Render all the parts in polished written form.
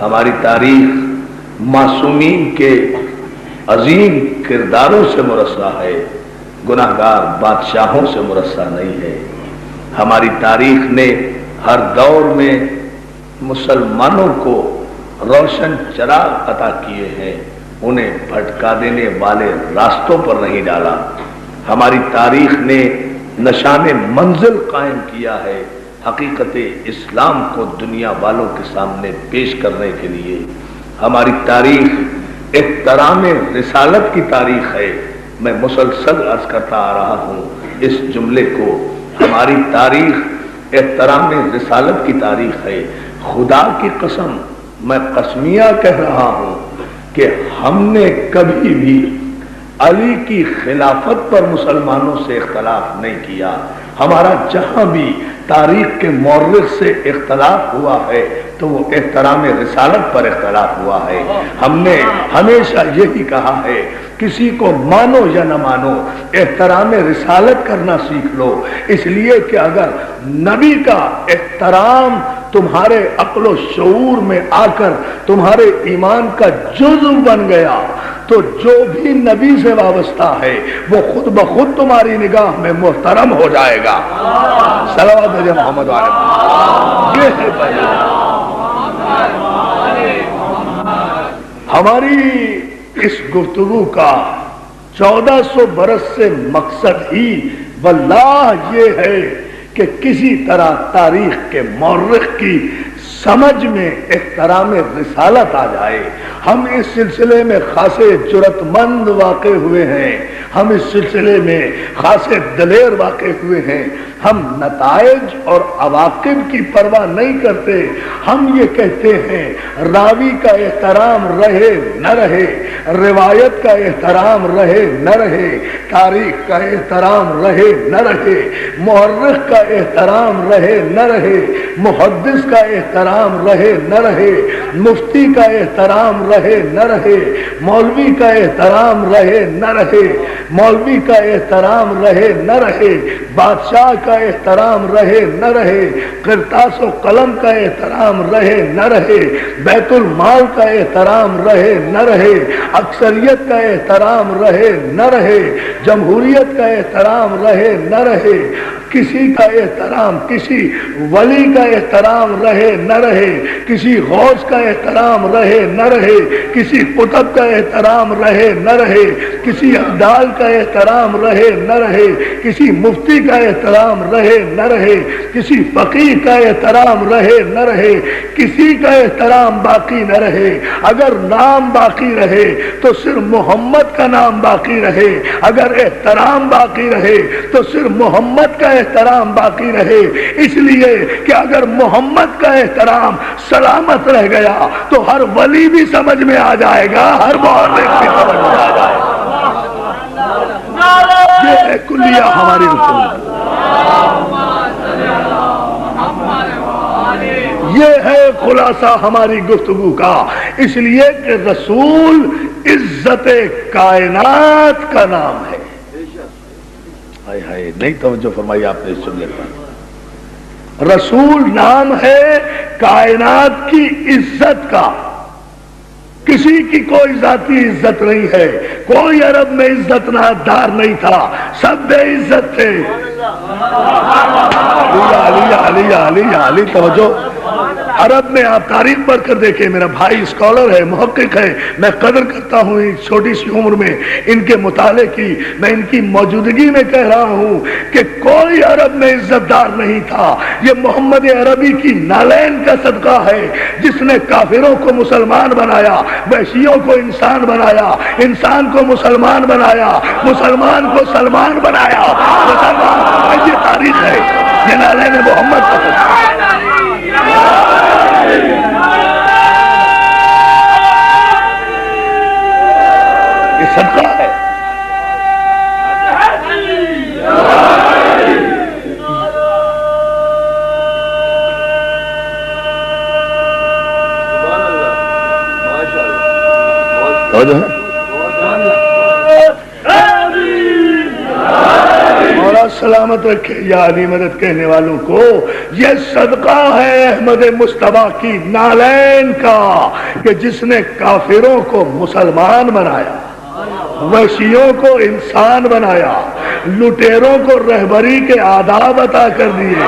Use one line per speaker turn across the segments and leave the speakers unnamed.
ہماری تاریخ معصومین کے عظیم کرداروں سے مرصع ہے، گناہگار بادشاہوں سے مرصع نہیں ہے۔ ہماری تاریخ نے ہر دور میں مسلمانوں کو روشن چراغ عطا کیے ہیں، انہیں بھٹکا دینے والے راستوں پر نہیں ڈالا۔ ہماری تاریخ نے نشان منزل قائم کیا ہے، حقیقت اسلام کو دنیا والوں کے سامنے پیش کرنے کے لیے۔ ہماری تاریخ احترام رسالت کی تاریخ ہے۔ میں مسلسل عرض کرتا آ رہا ہوں اس جملے کو، ہماری تاریخ احترام رسالت کی تاریخ ہے۔ خدا کی قسم میں قسمیہ کہہ رہا ہوں کہ ہم نے کبھی بھی علی کی خلافت پر مسلمانوں سے اختلاف نہیں کیا۔ ہمارا جہاں بھی تاریخ کے مورخ سے اختلاف ہوا ہے تو وہ احترام رسالت پر اختلاف ہوا ہے۔ ہم نے ہمیشہ یہی کہا ہے، کسی کو مانو یا نہ مانو، احترام رسالت کرنا سیکھ لو، اس لیے کہ اگر نبی کا احترام تمہارے عقل و شعور میں آ کر تمہارے ایمان کا جزو بن گیا تو جو بھی نبی سے وابستہ ہے وہ خود بخود تمہاری نگاہ میں محترم ہو جائے گا۔ صلوات علی محمد وعلی یہ ہے بیان۔ ہماری اس گفتگو کا 1400 برس سے مقصد ہی واللہ یہ ہے کہ کسی طرح تاریخ کے مورخ کی سمجھ میں احترام رسالت آ جائے۔ ہم اس سلسلے میں خاصے جرأت مند واقع ہوئے ہیں، ہم اس سلسلے میں خاصے دلیر واقع ہوئے ہیں۔ ہم نتائج اور عواقب کی پرواہ نہیں کرتے، ہم یہ کہتے ہیں راوی کا احترام رہے نہ رہے، روایت کا احترام رہے نہ رہے، تاریخ کا احترام رہے نہ رہے، مورخ کا احترام رہے نہ رہے، محدث کا احترام رہے نہ رہے، مفتی کا احترام رہے نہ رہے، مولوی کا احترام رہے نہ رہے، مولوی کا احترام رہے نہ رہے، بادشاہ کا احترام رہے نہ رہے، قرطاس و قلم کا احترام رہے نہ رہے، بیت المال کا احترام رہے نہ رہے، اکثریت کا احترام رہے نہ رہے، جمہوریت کا احترام رہے نہ رہے، کسی کا احترام، کسی ولی کا احترام رہے نہ رہے، کسی غوث کا احترام رہے نہ رہے، کسی قطب کا احترام رہے نہ رہے، کسی ابدال کا احترام رہے نہ رہے، کسی مفتی کا احترام رہے نہ رہے، کسی فقیہ کا احترام رہے نہ رہے، کسی کا احترام باقی نہ رہے۔ اگر نام باقی رہے تو صرف محمد کا نام باقی رہے، اگر احترام باقی رہے تو صرف محمد کا احترام باقی رہے، اس لیے کہ اگر محمد کا احترام سلامت رہ گیا تو ہر ولی بھی سمجھ میں آ جائے گا، ہر مورخ بھی سمجھ میں آ جائے گا۔ یہ ہے کلیہ ہماری رسول، یہ ہے خلاصہ ہماری گفتگو کا، اس لیے کہ رسول عزت کائنات کا نام ہے۔ ہائے ہائے نہیں توجہ فرمائی آپ نے اس جملے پر۔ رسول نام ہے کائنات کی عزت کا، کسی کی کوئی ذاتی عزت نہیں ہے، کوئی عرب میں عزت دار نہیں تھا، سب بے عزت تھے۔ علی علی علی علی توجہ۔ عرب میں آپ تاریخ پڑھ کر دیکھیں، میرا بھائی اسکالر ہے، محقق ہے، میں قدر کرتا ہوں اس چھوٹی سی عمر میں ان کے مطالعے کی، میں ان کی موجودگی میں کہہ رہا ہوں کہ کوئی عرب میں عزت دار نہیں تھا۔ یہ محمد عربی کی نالین کا صدقہ ہے جس نے کافروں کو مسلمان بنایا، وحشیوں کو انسان بنایا، انسان کو مسلمان بنایا، مسلمان کو سلمان بنایا۔ مسلمان یہ تاریخ ہے، یہ نالین محمد کا صدقہ ہے۔ یہ صدقہ ہے۔ مولا السلام سلامت رکھے یا علی مدد کہنے والوں کو، یہ صدقہ ہے احمد مصطفیٰ کی نالین کا کہ جس نے کافروں کو مسلمان بنایا، وحشیوں کو انسان بنایا، لٹیروں کو رہبری کے آداب عطا کر دیے،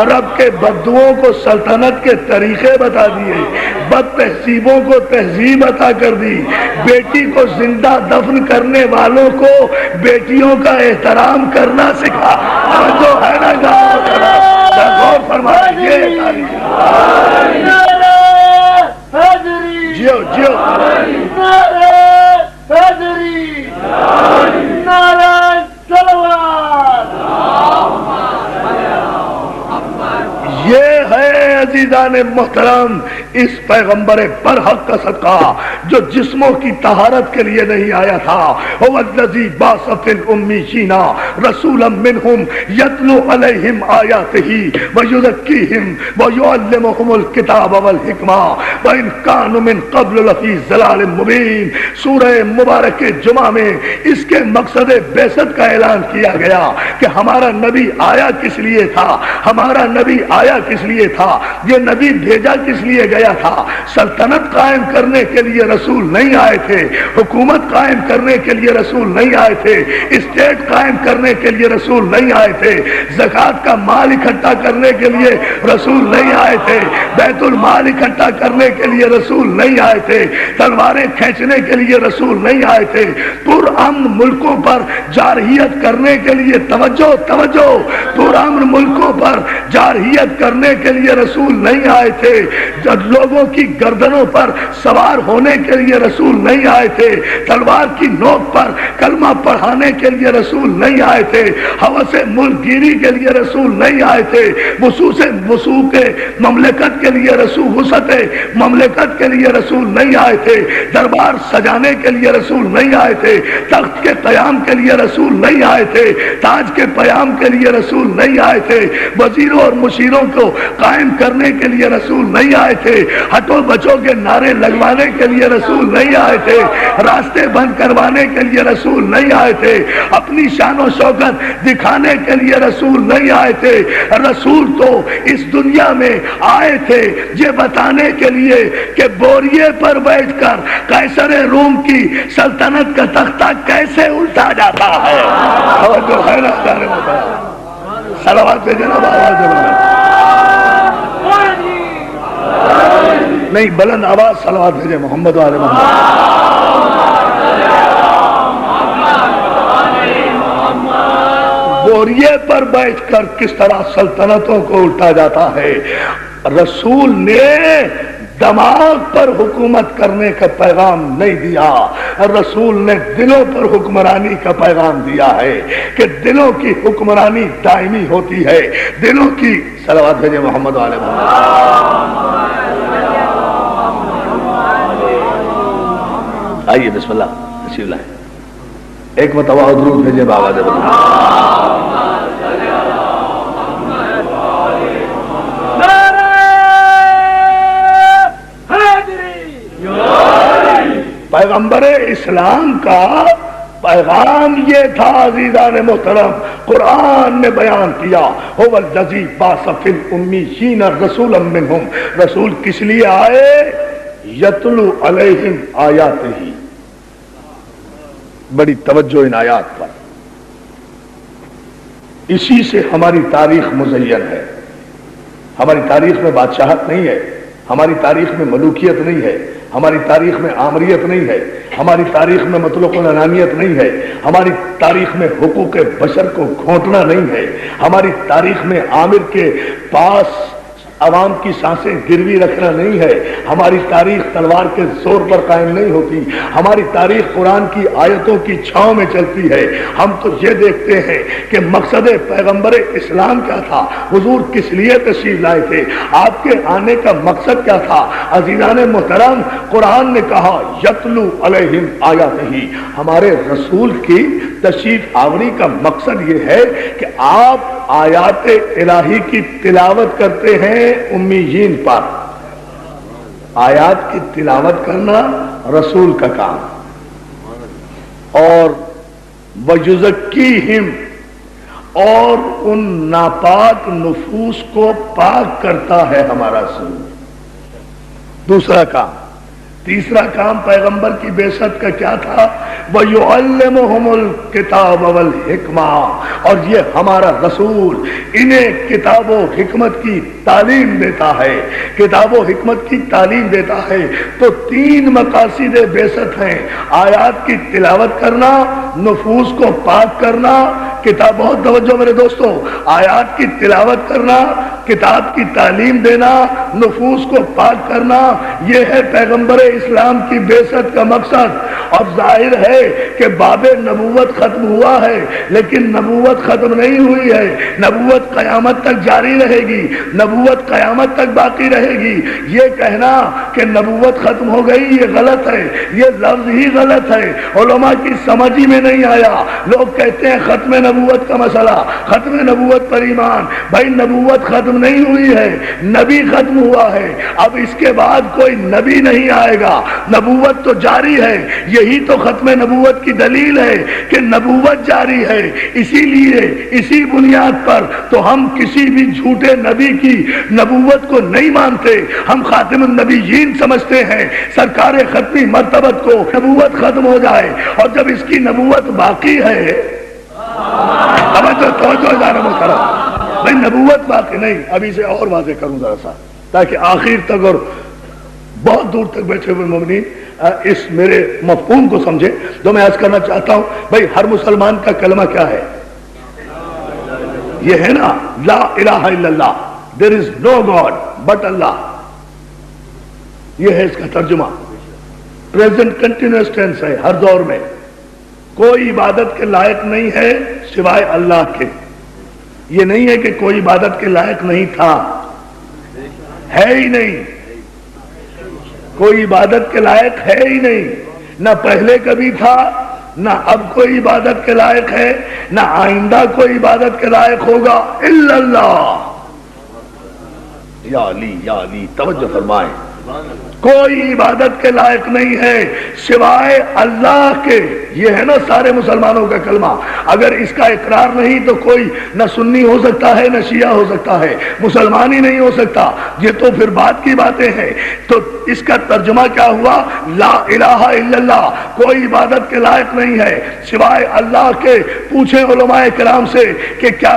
عرب کے بدوؤں کو سلطنت کے طریقے بتا دیے، بد تہذیبوں کو تہذیب عطا کر دی، بیٹی کو زندہ دفن کرنے والوں کو بیٹیوں کا احترام کرنا سکھا۔ جو ہے نا غور فرمائیے، جیو جیو یہ ہے عزیزان محترم اس پیغمبر برحق کا صدقہ جو جسموں کی طہارت کے لیے نہیں آیا تھا۔ هو الذی بعث فی الامیین رسولا منہم یتلو علیہم آیاتہ ویزکیہم ویعلمہم الکتاب والحکمہ وان کانوا من قبل لفی ضلال مبین۔ سورہ مبارک جمعہ میں اس کے مقصد بعثت کا اعلان کیا گیا کہ ہمارا نبی آیا کس لیے تھا، ہمارا نبی آیا کس لیے تھا، یہ نبی بھیجا کس لیے گیا تھا۔ سلطنت قائم کرنے کے لیے رسول نہیں آئے تھے، حکومت قائم کرنے کے لیے رسول نہیں آئے تھے، اسٹیٹ قائم کرنے کے لیے رسول نہیں آئے تھے، زکوٰۃ کا مال اکٹھا کرنے کے لیے رسول نہیں آئے تھے، بیت المال اکٹھا کرنے کے لیے رسول نہیں آئے تھے، تلواریں کھینچنے کے لیے رسول نہیں آئے تھے، پرامن ملکوں پر جارحیت کرنے کے لیے توجہ پرامن ملکوں پر جارحیت کرنے کے لیے رسول نہیں آئے تھے، جب لوگوں کی گردنوں پر سوار ہونے کے لیے رسول نہیں آئے تھے، تلوار کی نوک پر کلمہ پڑھانے کے لیے رسول نہیں آئے تھے، ہوس ملک گیری کے لیے رسول نہیں آئے تھے، وسوق مملکت کے لیے رسول وسعت مملکت کے لیے رسول نہیں آئے تھے، دربار سجانے کے لیے رسول نہیں آئے تھے، تخت کے قیام کے لیے رسول نہیں آئے تھے، تاج کے قیام کے لیے رسول نہیں آئے تھے، وزیروں اور مشیروں کو قائم کرنے کے لیے رسول نہیں آئے تھے، ہٹو بچو کے نعرے لگوانے کے لیے رسول نہیں آئے تھے، راستے بند کروانے کے لیے رسول نہیں آئے تھے، اپنی شان و شوکت دکھانے کے لیے رسول نہیں آئے تھے۔ رسول تو اس دنیا میں آئے تھے یہ بتانے کے لیے کہ بوریے پر بیٹھ کر قیصر روم کی سلطنت کا تختہ کیسے الٹا جاتا ہے۔ اور جو ہے نا صلوات جناب آواز نہیں بلند آواز صلوات بھیجے محمد والے محمد۔ بوریے پر بیٹھ کر کس طرح سلطنتوں کو الٹا جاتا ہے، رسول نے دماغ پر حکومت کرنے کا پیغام نہیں دیا، رسول نے دلوں پر حکمرانی کا پیغام دیا ہے کہ دلوں کی حکمرانی دائمی ہوتی ہے، دلوں کی صلوات بھیجے محمد والے محمد۔ آئیے بسم اللہ تشریف لائیں، ایک مرتبہ درود بھیجے بابا دے پیغمبر اسلام کا پیغام یہ تھا عزیزان محترم، قرآن نے بیان کیا هو الذی بعث فی الامیین رسولا منہم، رسول کس لیے آئے؟ یتلو علیہم آیاتہ، بڑی توجہ ان آیات پر، اسی سے ہماری تاریخ مزین ہے، ہماری تاریخ میں بادشاہت نہیں ہے، ہماری تاریخ میں ملوکیت نہیں ہے، ہماری تاریخ میں آمریت نہیں ہے، ہماری تاریخ میں مطلق العنانیت نہیں ہے، ہماری تاریخ میں حقوق بشر کو گھونٹنا نہیں ہے، ہماری تاریخ میں عامر کے پاس عوام کی سانسیں گروی رکھنا نہیں ہے، ہماری تاریخ تلوار کے زور پر قائم نہیں ہوتی، ہماری تاریخ قرآن کی آیتوں کی چھاؤں میں چلتی ہے۔ ہم تو یہ دیکھتے ہیں کہ مقصد پیغمبر اسلام کیا تھا، حضور کس لیے تشریف لائے تھے، آپ کے آنے کا مقصد کیا تھا۔ عزیزان محترم، قرآن نے کہا یتلو علیہم آیاتہ، ہمارے رسول کی تشریف آوری کا مقصد یہ ہے کہ آپ آیات الہی کی تلاوت کرتے ہیں امیین پر، آیات کی تلاوت کرنا رسول کا کام، اور وَيُزَكِّيهِمْ، اور ان ناپاک نفوس کو پاک کرتا ہے ہمارا سرور۔ دوسرا کام، تیسرا کام پیغمبر کی بعثت کا کیا تھا؟ وَيُعَلِّمُهُمُ الْكِتَابَ وَالْحِکْمَةَ، اور یہ ہمارا رسول انہیں کتاب و حکمت کی تعلیم دیتا ہے، کتاب و حکمت کی تعلیم دیتا ہے۔ تو تین مقاصد بعثت ہیں، آیات کی تلاوت کرنا، نفوس کو پاک کرنا، کتاب، بہت توجہ میرے دوستو، آیات کی تلاوت کرنا، کتاب کی تعلیم دینا، نفوس کو پاک کرنا، یہ ہے پیغمبر اسلام کی بعثت کا مقصد۔ اب ظاہر ہے کہ باب نبوت ختم ہوا ہے، لیکن نبوت ختم نہیں ہوئی ہے، نبوت قیامت تک جاری رہے گی، نبوت قیامت تک باقی رہے گی۔ یہ کہنا کہ نبوت ختم ہو گئی یہ غلط ہے، یہ لفظ ہی غلط ہے، علماء کی سمجھ ہی میں نہیں آیا۔ لوگ کہتے ہیں ختم نبوت کا مسئلہ، ختم نبوت پر ایمان، بھائی نبوت ختم نہیں ہوئی ہے، نبی ختم ہوا ہے، اب اس کے بعد کوئی نبی نہیں آئے گا، نبوت تو جاری ہے۔ یہی تو ختم نبوت کی دلیل ہے کہ نبوت جاری ہے، اسی لیے اسی بنیاد پر تو ہم کسی بھی جھوٹے نبی کی نبوت کو نہیں مانتے، ہم خاتم النبیین سمجھتے ہیں۔ سرکار ختمی مرتبت کو نبوت ختم ہو جائے اور جب اس کی نبوت باقی ہے، توجہ ادارہ محترم، بھائی نبوت باقی نہیں، ابھی سے اور واضح کروں ذرا سا تاکہ آخر تک اور بہت دور تک بیٹھے ہوئے مومنین اس میرے مفہوم کو سمجھے جو میں عرض کرنا چاہتا ہوں۔ بھائی ہر مسلمان کا کلمہ کیا ہے؟ یہ ہے نا، لا الہ الا اللہ، there is no God but اللہ، یہ ہے اس کا ترجمہ۔ پریزنٹ کنٹینیوس ٹینس ہے، ہر دور میں کوئی عبادت کے لائق نہیں ہے سوائے اللہ کے۔ یہ نہیں ہے کہ کوئی عبادت کے لائق نہیں تھا، ہے ہی نہیں، کوئی عبادت کے لائق ہے ہی نہیں، نہ پہلے کبھی تھا، نہ اب کوئی عبادت کے لائق ہے، نہ آئندہ کوئی عبادت کے لائق ہوگا الا اللہ۔ یا علی یا علی، توجہ فرمائیں، کوئی عبادت کے لائق نہیں ہے سوائے اللہ کے۔ یہ ہے نا سارے مسلمانوں کا کلمہ۔ اگر اس کا اقرار نہیں تو کوئی نہ سنی ہو سکتا ہے نہ شیعہ ہو سکتا ہے، مسلمان ہی نہیں ہو سکتا، یہ تو پھر بات کی باتیں ہیں۔ تو اس کا ترجمہ کیا ہوا؟ لا الہ الا اللہ، کوئی عبادت کے لائق نہیں ہے سوائے اللہ کے۔ پوچھیں علماء کرام سے کہ کیا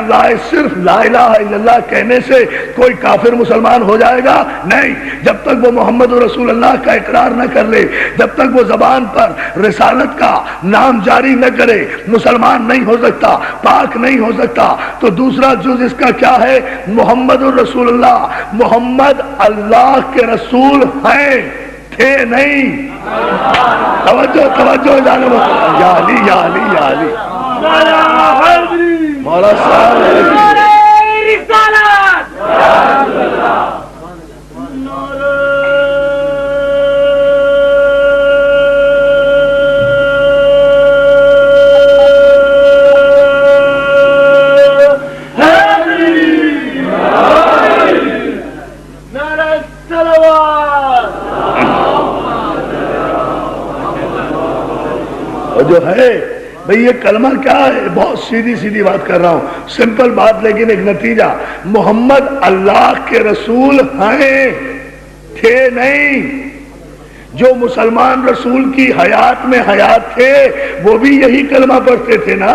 صرف لا الہ الا اللہ کہنے سے کوئی کافر مسلمان ہو جائے گا؟ نہیں، جب تک وہ محمد رسول اللہ کا اقرار نہ کر لے، جب تک وہ زبان پر رسالت کا نام جاری نہ کرے، مسلمان نہیں ہو سکتا، پاک نہیں ہو سکتا۔ تو دوسرا جز اس کا کیا ہے؟ محمد الرسول اللہ، محمد اللہ کے رسول ہیں، تھے نہیں۔ توجہ توجہ جانب، یا علی یا علی یا علی، مولا صاحب جو ہے بھئی یہ کلمہ کیا ہے؟ بہت سیدھی سیدھی بات کر رہا ہوں، سمپل بات لیکن ایک نتیجہ۔ محمد اللہ کے رسول ہیں، تھے نہیں۔ جو مسلمان رسول کی حیات میں حیات تھے وہ بھی یہی کلمہ پڑھتے تھے نا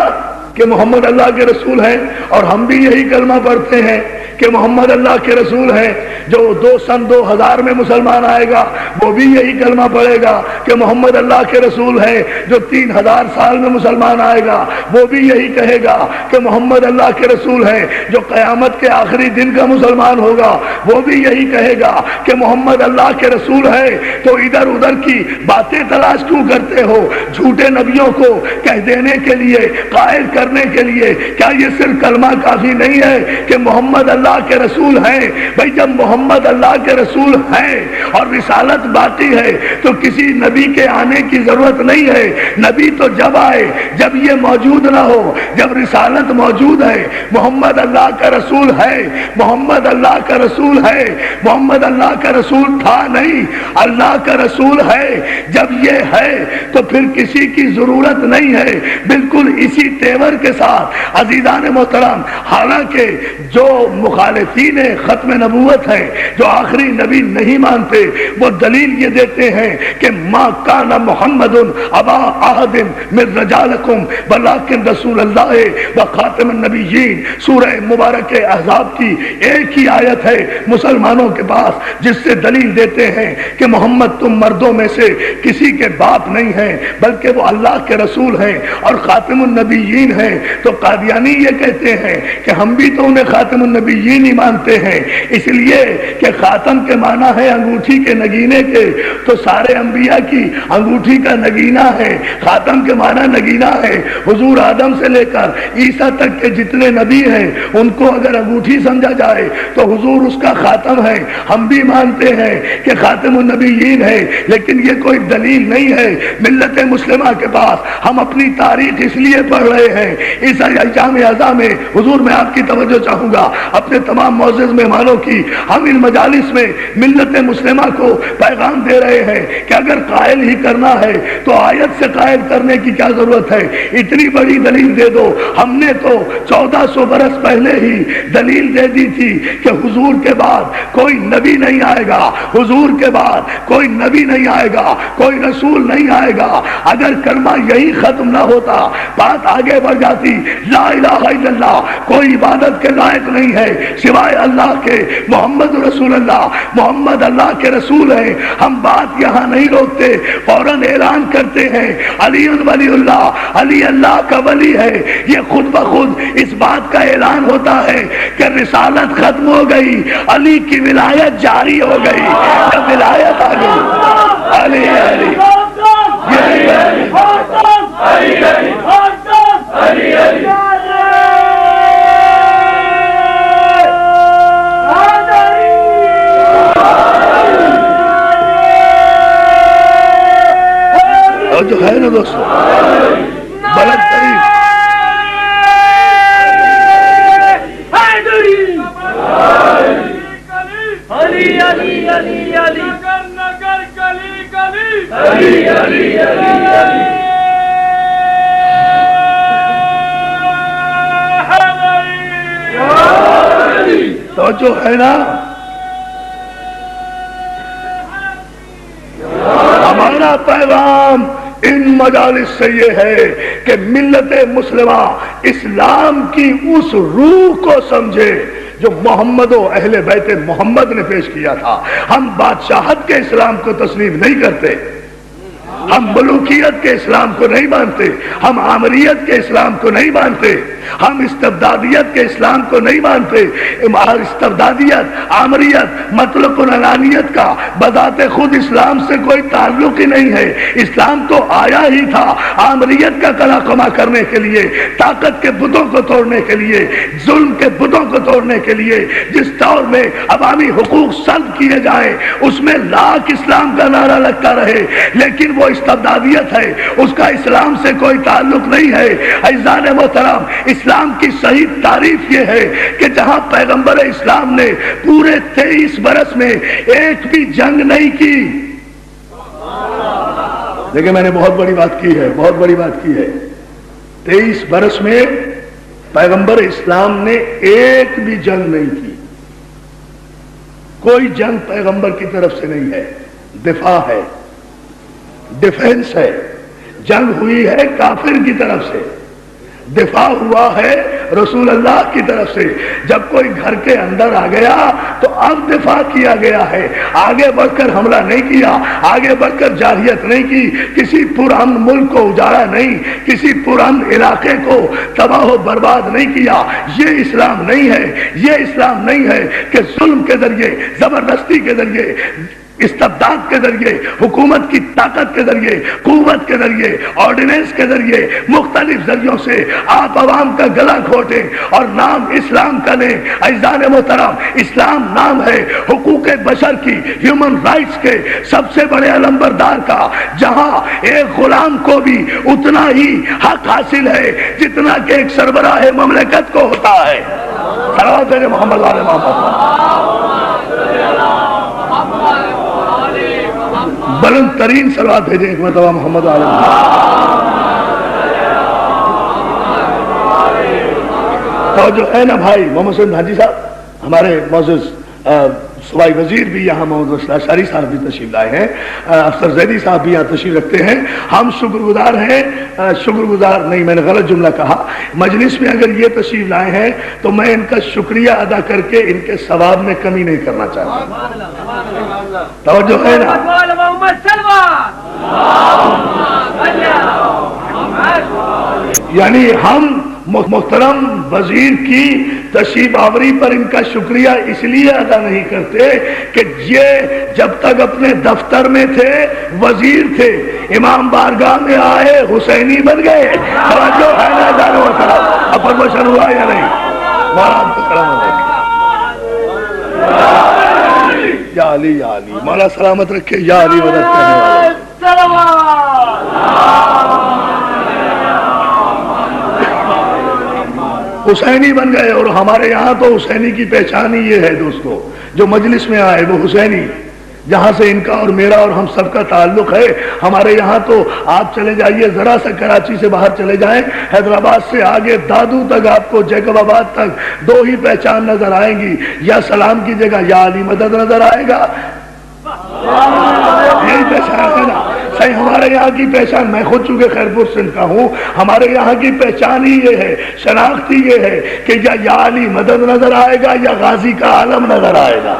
کہ محمد اللہ کے رسول ہیں، اور ہم بھی یہی کلمہ پڑھتے ہیں کہ محمد اللہ کے رسول ہیں۔ جو سن 2000 میں مسلمان آئے گا وہ بھی یہی کلمہ پڑھے گا کہ محمد اللہ کے رسول ہیں۔ جو 3000 سال میں مسلمان آئے گا وہ بھی یہی کہے گا کہ محمد اللہ کے رسول ہیں۔ جو قیامت کے آخری دن کا مسلمان ہوگا وہ بھی یہی کہے گا کہ محمد اللہ کے رسول ہیں۔ تو ادھر ادھر کی باتیں تلاش کیوں کرتے ہو؟ جھوٹے نبیوں کو کہہ دینے کے لیے، قائل کرنے کے لیے کیا یہ صرف کلمہ کافی نہیں ہے کہ محمد اللہ کے رسول ہیں؟ بھائی جب محمد اللہ کے رسول ہیں اور رسالت باقی ہے تو کسی نبی کے آنے کی ضرورت نہیں ہے۔ نبی تو جب آئے جب یہ موجود نہ ہو، جب رسالت موجود ہے۔ محمد اللہ کا رسول ہے، محمد اللہ کا رسول ہے، محمد اللہ کا رسول تھا نہیں، اللہ کا رسول ہے۔ جب یہ ہے تو پھر کسی کی ضرورت نہیں ہے، بالکل اسی تیور حیدر کے ساتھ عزیزان محترم، حالانکہ جو مخالفین ختم نبوت ہیں، جو آخری نبی نہیں مانتے، وہ دلیل یہ دیتے ہیں کہ ما کان محمد ابا احد من رجالکم ولکن رسول اللہ و خاتم النبیین، سورہ مبارک احزاب کی ایک ہی آیت ہے مسلمانوں کے پاس جس سے دلیل دیتے ہیں کہ محمد تم مردوں میں سے کسی کے باپ نہیں ہیں بلکہ وہ اللہ کے رسول ہیں اور خاتم النبیین ہیں۔ تو قادیانی یہ کہتے ہیں کہ ہم بھی تو انہیں خاتم النبیین ہی مانتے ہیں، اس لیے کہ خاتم کے معنی ہے انگوٹھی کے نگینے کے، تو سارے انبیاء کی انگوٹھی کا نگینہ ہے، خاتم کے معنی نگینہ ہے۔ حضور آدم سے لے کر عیسیٰ تک کے جتنے نبی ہیں ان کو اگر انگوٹھی سمجھا جائے تو حضور اس کا خاتم ہے۔ ہم بھی مانتے ہیں کہ خاتم النبیین ہے، لیکن یہ کوئی دلیل نہیں ہے ملت مسلمہ کے پاس۔ ہم اپنی تاریخ اس لیے پڑھ رہے ہیں، اس ایام اعزا میں حضور میں آپ کی توجہ چاہوں گا، اپنے تمام معزز مہمانوں کی، ہم ان مجالس میں ملت مسلمہ کو پیغام دے رہے ہیں کہ اگر قائل ہی کرنا ہے تو آیت سے قائل کرنے کی کیا ضرورت ہے؟ اتنی بڑی دلیل دے دو۔ ہم نے تو 1400 برس پہلے ہی دلیل دے دی تھی کہ حضور کے بعد کوئی نبی نہیں آئے گا، حضور کے بعد کوئی نبی نہیں آئے گا، کوئی رسول نہیں آئے گا۔ اگر کلمہ یہی ختم نہ ہوتا، بات آگے بڑھ جاتی، لا الہ الا اللہ کوئی عبادت کے لائق نہیں ہے سوائے اللہ کے، محمد رسول اللہ، محمد اللہ کے رسول ہیں۔ ہم بات یہاں نہیں روکتے، فوراً اعلان کرتے ہیں علی ولی اللہ، علی اللہ کا ولی ہے۔ یہ خود بخود اس بات کا اعلان ہوتا ہے کہ رسالت ختم ہو گئی، علی کی ولایت جاری ہو گئی، ولایت آ گئی۔ علی علی اور جو ہے نا دوستو بلند ترین
علی علی علی علی نگر کلی کلی علی علی علی علی
توجہ ہے نا؟ ہمارا پیغام ان مجالس سے یہ ہے کہ ملت مسلمہ اسلام کی اس روح کو سمجھے جو محمد و اہل بیت محمد نے پیش کیا تھا۔ ہم بادشاہت کے اسلام کو تسلیم نہیں کرتے، ہم ملوکیت کے اسلام کو نہیں مانتے، ہم آمریت کے اسلام کو نہیں مانتے، ہم استبدادیت کے اسلام کو نہیں مانتے۔ استبدادیت، آمریت، مطلق العنانیت کا بذات خود اسلام سے کوئی تعلق ہی نہیں ہے۔ اسلام تو آیا ہی تھا آمریت کا کلا کما کرنے کے لیے، طاقت کے بتوں کو توڑنے کے لیے، ظلم کے بتوں کو توڑنے کے لیے۔ جس دور میں عوامی حقوق سلب کیے جائیں اس میں لاکھ اسلام کا نعرہ لگتا رہے، لیکن وہ استبدادیت ہے، اس کا اسلام سے کوئی تعلق نہیں ہے۔ عزیزان محترم، اسلام کی صحیح تعریف یہ ہے کہ جہاں پیغمبر اسلام نے پورے 23 برس میں ایک بھی جنگ نہیں کی۔ دیکھیں میں نے بہت بڑی بات کی ہے، بہت بڑی بات کی ہے۔ 23 برس میں پیغمبر اسلام نے ایک بھی جنگ نہیں کی، کوئی جنگ پیغمبر کی طرف سے نہیں ہے، دفاع ہے، ڈیفنس ہے۔ جنگ ہوئی ہے کافر کی طرف سے، دفاع ہوا ہے رسول اللہ کی طرف سے۔ جب کوئی گھر کے اندر آ گیا تو اب دفاع کیا گیا ہے، آگے بڑھ کر حملہ نہیں کیا، آگے بڑھ کر جارحیت نہیں کی، کسی پرامن ملک کو اجاڑا نہیں، کسی پرامن علاقے کو تباہ و برباد نہیں کیا۔ یہ اسلام نہیں ہے، یہ اسلام نہیں ہے کہ ظلم کے ذریعے، زبردستی کے ذریعے، استبداد کے ذریعے، حکومت کی طاقت کے ذریعے، قوت کے ذریعے، آرڈیننس کے ذریعے، مختلف ذریعوں سے آپ عوام کا گلا گھونٹیں اور نام اسلام کا لیں۔ عزیزان محترم، اسلام نام ہے حقوق بشر کی، ہیومن رائٹس کے سب سے بڑے علمبردار کا، جہاں ایک غلام کو بھی اتنا ہی حق حاصل ہے جتنا کہ ایک سربراہ مملکت کو ہوتا ہے۔ صلوات محمد علیہ محمد، بلند ترین صلوات بھیجیں ایک مرتبہ محمد علیہ محمد۔ تو جو ہے نا بھائی محمد حسین حاجی صاحب ہمارے معزز صوبائی وزیر بھی یہاں محمد شاری صاحب بھی تشریف لائے ہیں، افسر زیدی صاحب بھی یہاں تشریف رکھتے ہیں. ہم شکر گزار ہیں، شکر گزار نہیں میں نے غلط جملہ کہا، مجلس میں اگر یہ تشریف لائے ہیں تو میں ان کا شکریہ ادا کر کے ان کے ثواب میں کمی نہیں کرنا چاہتا. توجہ ہے نا؟ یعنی ہم محترم وزیر کی تشریف آوری پر ان کا شکریہ اس لیے ادا نہیں کرتے کہ یہ جب تک اپنے دفتر میں تھے وزیر تھے، امام بارگاہ میں آئے حسینی بن گئے. توجہ ہے نا جانو اب پرموشن ہوا یا نہیں؟ یا علی یا علی، مولا سلامت رکھے، یا علی مدد کرنے حسینی بن گئے. اور ہمارے یہاں تو حسینی کی پہچان ہی یہ ہے دوستو، جو مجلس میں آئے وہ حسینی، جہاں سے ان کا اور میرا اور ہم سب کا تعلق ہے. ہمارے یہاں تو آپ چلے جائیے ذرا سا کراچی سے باہر چلے جائیں، حیدرآباد سے آگے دادو تک آپ کو جیکب آباد تک دو ہی پہچان نظر آئیں گی، یا سلام کی جگہ یا علی مدد نظر آئے گا. یہی پہچان ہے نا صحیح. ہمارے یہاں کی پہچان، میں خود چونکہ خیرپور سندھ کا ہوں، ہمارے یہاں کی پہچان ہی یہ ہے، شناخت ہی یہ ہے کہ یا علی مدد نظر آئے گا یا غازی کا عالم نظر آئے گا.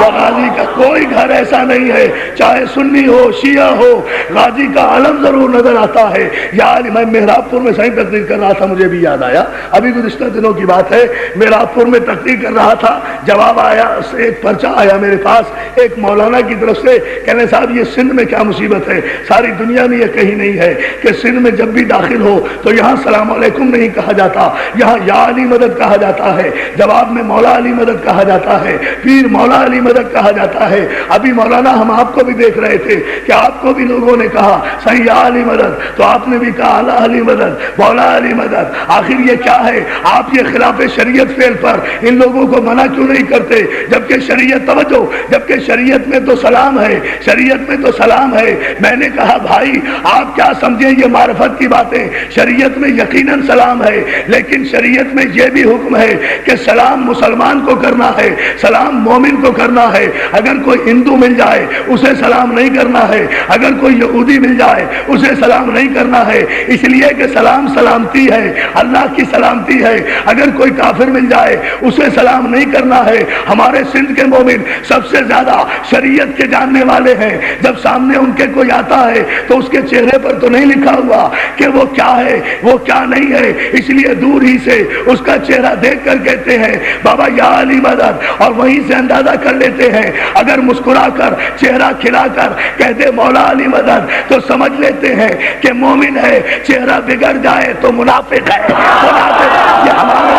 یا غازی کا کوئی گھر ایسا نہیں ہے، چاہے سنی ہو شیعہ ہو، غازی کا عالم ضرور نظر آتا ہے. یا علی، میں مہراب پور میں صحیح تقریر کر رہا تھا، مجھے بھی یاد آیا، ابھی گزشتہ دنوں کی بات ہے، مہراب پور میں تقریر کر رہا تھا، جواب آیا، ایک پرچہ آیا میرے پاس ایک مولانا کی طرف سے، کہنے صاحب یہ سندھ میں کیا مصیبت ہے، ساری دنیا میں یہ کہیں نہیں ہے کہ سندھ میں جب بھی داخل ہو تو یہاں سلام علیکم نہیں کہا جاتا، یہاں یا علی مدد کہا جاتا ہے، جواب میں مولا علی مدد کہا جاتا ہے، پھر مولا علی مدد کہا جاتا ہے. ابھی مولانا ہم آپ کو بھی دیکھ رہے تھے کہ آپ کو بھی لوگوں نے کہا صحیح یا علی مدد، تو آپ نے بھی کہا اللہ علی مدد، مولا علی مدد. آخر یہ کیا ہے؟ آپ یہ خلاف شریعت فعل پر ان لوگوں کو منع کیوں نہیں کرتے؟ جبکہ شریعت، توجہ، جبکہ شریعت میں تو سلام ہے، شریعت میں تو سلام ہے. میں نے کہا بھائی آپ کیا سمجھیں یہ معرفت کی باتیں، شریعت میں یقیناً سلام ہے، لیکن شریعت میں یہ بھی حکم ہے کہ سلام مسلمان کو کرنا ہے، سلام مومن کو کرنا ہے. اگر کوئی ہندو مل جائے اسے سلام نہیں کرنا ہے، اگر کوئی یہودی مل جائے اسے سلام نہیں کرنا ہے، اس لیے کہ سلام سلامتی ہے، اللہ کی سلامتی ہے. اگر کوئی کافر مل جائے اسے سلام نہیں کرنا ہے. ہمارے سندھ کے مومن سب سے زیادہ شریعت کے جاننے والے ہیں. جب سامنے ان کے کوئی آتا ہے تو اس کے چہرے پر تو نہیں لکھا ہوا کہ وہ کیا ہے وہ کیا نہیں ہے، اس لیے دور ہی سے اس کا چہرہ دیکھ کر کہتے ہیں بابا یا علی مدد، اور وہیں سے اندازہ کر لیتے ہیں. اگر مسکرا کر چہرہ کھلا کر کہتے مولا علی مدد تو سمجھ لیتے ہیں کہ مومن ہے. چہرہ بگڑ جائے تو منافق ہے، منافق یہ ہمارا.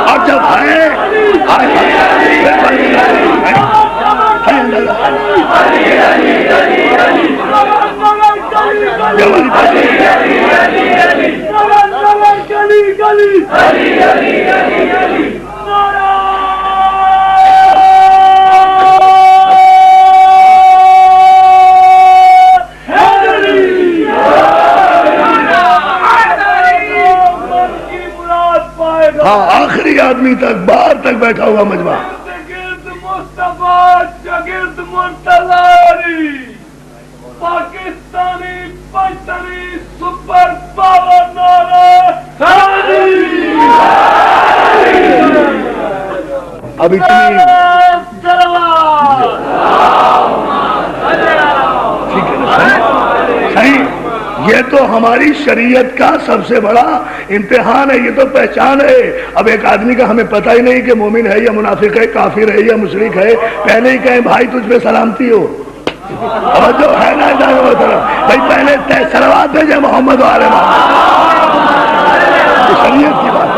اور جب ہے ہاں آخری آدمی تک باہر تک بیٹھا ہوا مجمع
پاکستانی پنچری سپر پاور نعرہ
اب اتنی صحیح. یہ تو ہماری شریعت کا سب سے بڑا امتحان ہے، یہ تو پہچان ہے. اب ایک آدمی کا ہمیں پتہ ہی نہیں کہ مومن ہے یا منافق ہے، کافر ہے یا مشرک ہے، پہلے ہی کہیں بھائی تجھ پہ سلامتی ہو. اور جو ہے نا بھائی پہلے صلوات بھیجے محمد والے شریعت کی بات،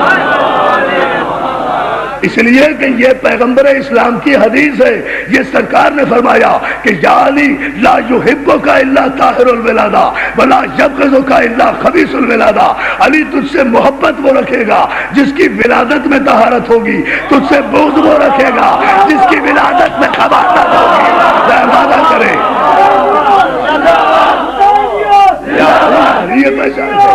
اس لیے کہ یہ پیغمبر اسلام کی حدیث ہے. یہ سرکار نے فرمایا کہ یا علی لا یحبک الا طاہر الولادہ ولا یبغضک الا خبیث الولادہ. علی تجھ سے محبت وہ رکھے گا جس کی ولادت میں طہارت ہوگی، تجھ سے بغض وہ رکھے گا جس کی ولادت میں خباثت ہوگی. وعدہ کرے یہ پہچان ہے.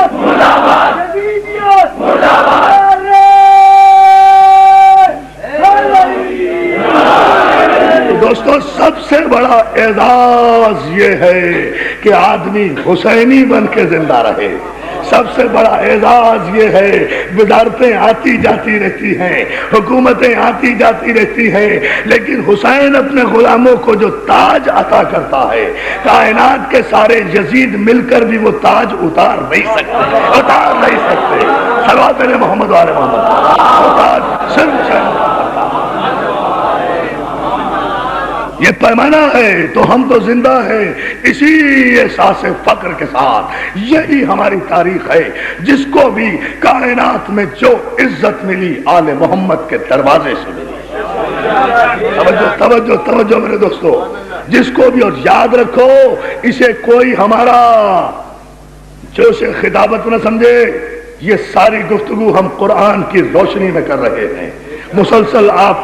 دوستو سب سے بڑا اعزاز یہ ہے کہ آدمی حسینی بن کے زندہ رہے. سب سے بڑا اعزاز یہ ہے وزارتیں آتی جاتی رہتی ہیں, حکومتیں آتی جاتی رہتی ہیں, لیکن حسین اپنے غلاموں کو جو تاج عطا کرتا ہے, کائنات کے سارے یزید مل کر بھی وہ تاج اتار نہیں سکتے. صلوات علی محمد و آل محمد. وہ تاج صرف حسین یہ پیمانہ ہے تو ہم تو زندہ ہیں اسی احساس فخر کے ساتھ. یہی ہماری تاریخ ہے. جس کو بھی کائنات میں جو عزت ملی آل محمد کے دروازے سے ملی. توجہ توجہ میرے دوستو, جس کو بھی, اور یاد رکھو اسے کوئی ہمارا جوش خطابت نہ سمجھے. یہ ساری گفتگو ہم قرآن کی روشنی میں کر رہے ہیں. مسلسل آپ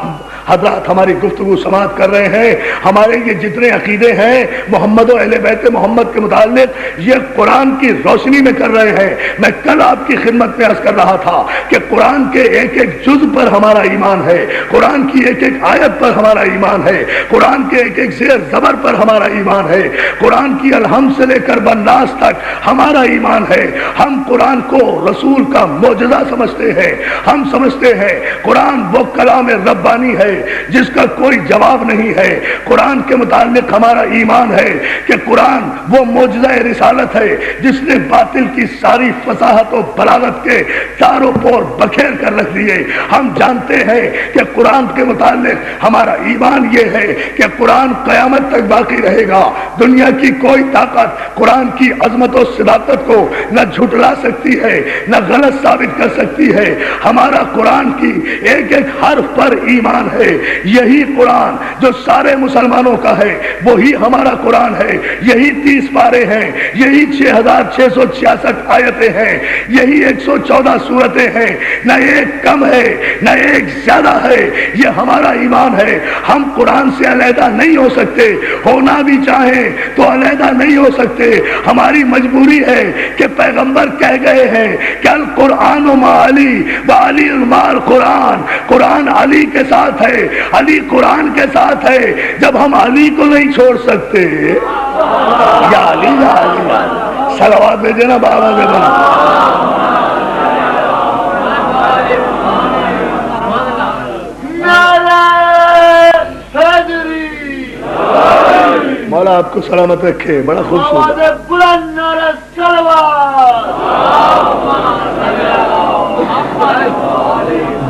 حضرات ہماری گفتگو سماعت کر رہے ہیں. ہمارے یہ جتنے عقیدے ہیں محمد و اہل بیت محمد کے متعلق یہ قرآن کی روشنی میں کر رہے ہیں. میں کل آپ کی خدمت میں عرض کر رہا تھا کہ قرآن کے ایک ایک جز پر ہمارا ایمان ہے, قرآن کی ایک ایک آیت پر ہمارا ایمان ہے, قرآن کے ایک ایک زیر زبر پر ہمارا ایمان ہے, قرآن کی الحمد سے لے کر بناس تک ہمارا ایمان ہے. ہم قرآن کو رسول کا معجزہ سمجھتے ہیں. ہم سمجھتے ہیں قرآن وہ کلام ربانی ہے جس کا کوئی جواب نہیں ہے. قرآن کے متعلق ہمارا ایمان ہے کہ قرآن وہ معجزہ رسالت ہے جس نے باطل کی ساری فصاحت و بلاغت کے چاروں پور بکھیر کر رکھ دیے. ہم جانتے ہیں کہ قرآن کے متعلق ہمارا ایمان یہ ہے کہ قرآن قیامت تک باقی رہے گا. دنیا کی کوئی طاقت قرآن کی عظمت و صداقت کو نہ جھٹلا سکتی ہے نہ غلط ثابت کر سکتی ہے. ہمارا قرآن کی ایک ایک حرف پر ایمان ہے. یہی قرآن جو سارے مسلمانوں کا ہے وہی ہمارا قرآن ہے. یہی 30 پارے ہیں, یہی 6666 آیتیں ہیں, یہی 114 سورتیں ہیں. نہ ایک کم ہے نہ ایک زیادہ ہے. یہ ہمارا ایمان ہے. ہم قرآن سے علیحدہ نہیں ہو سکتے, ہونا بھی چاہیں تو علیحدہ نہیں ہو سکتے. ہماری مجبوری ہے کہ پیغمبر کہہ گئے ہیں کہ القرآن مع علی و علی مع القرآن. قرآن علی کے ساتھ ہے, علی قرآن کے ساتھ ہے. جب ہم علی کو نہیں چھوڑ سکتے یا علی یا علی صلوات بھیجے نا بابا سے بنا. مولا آپ کو سلامت رکھے. بڑا خوبصورت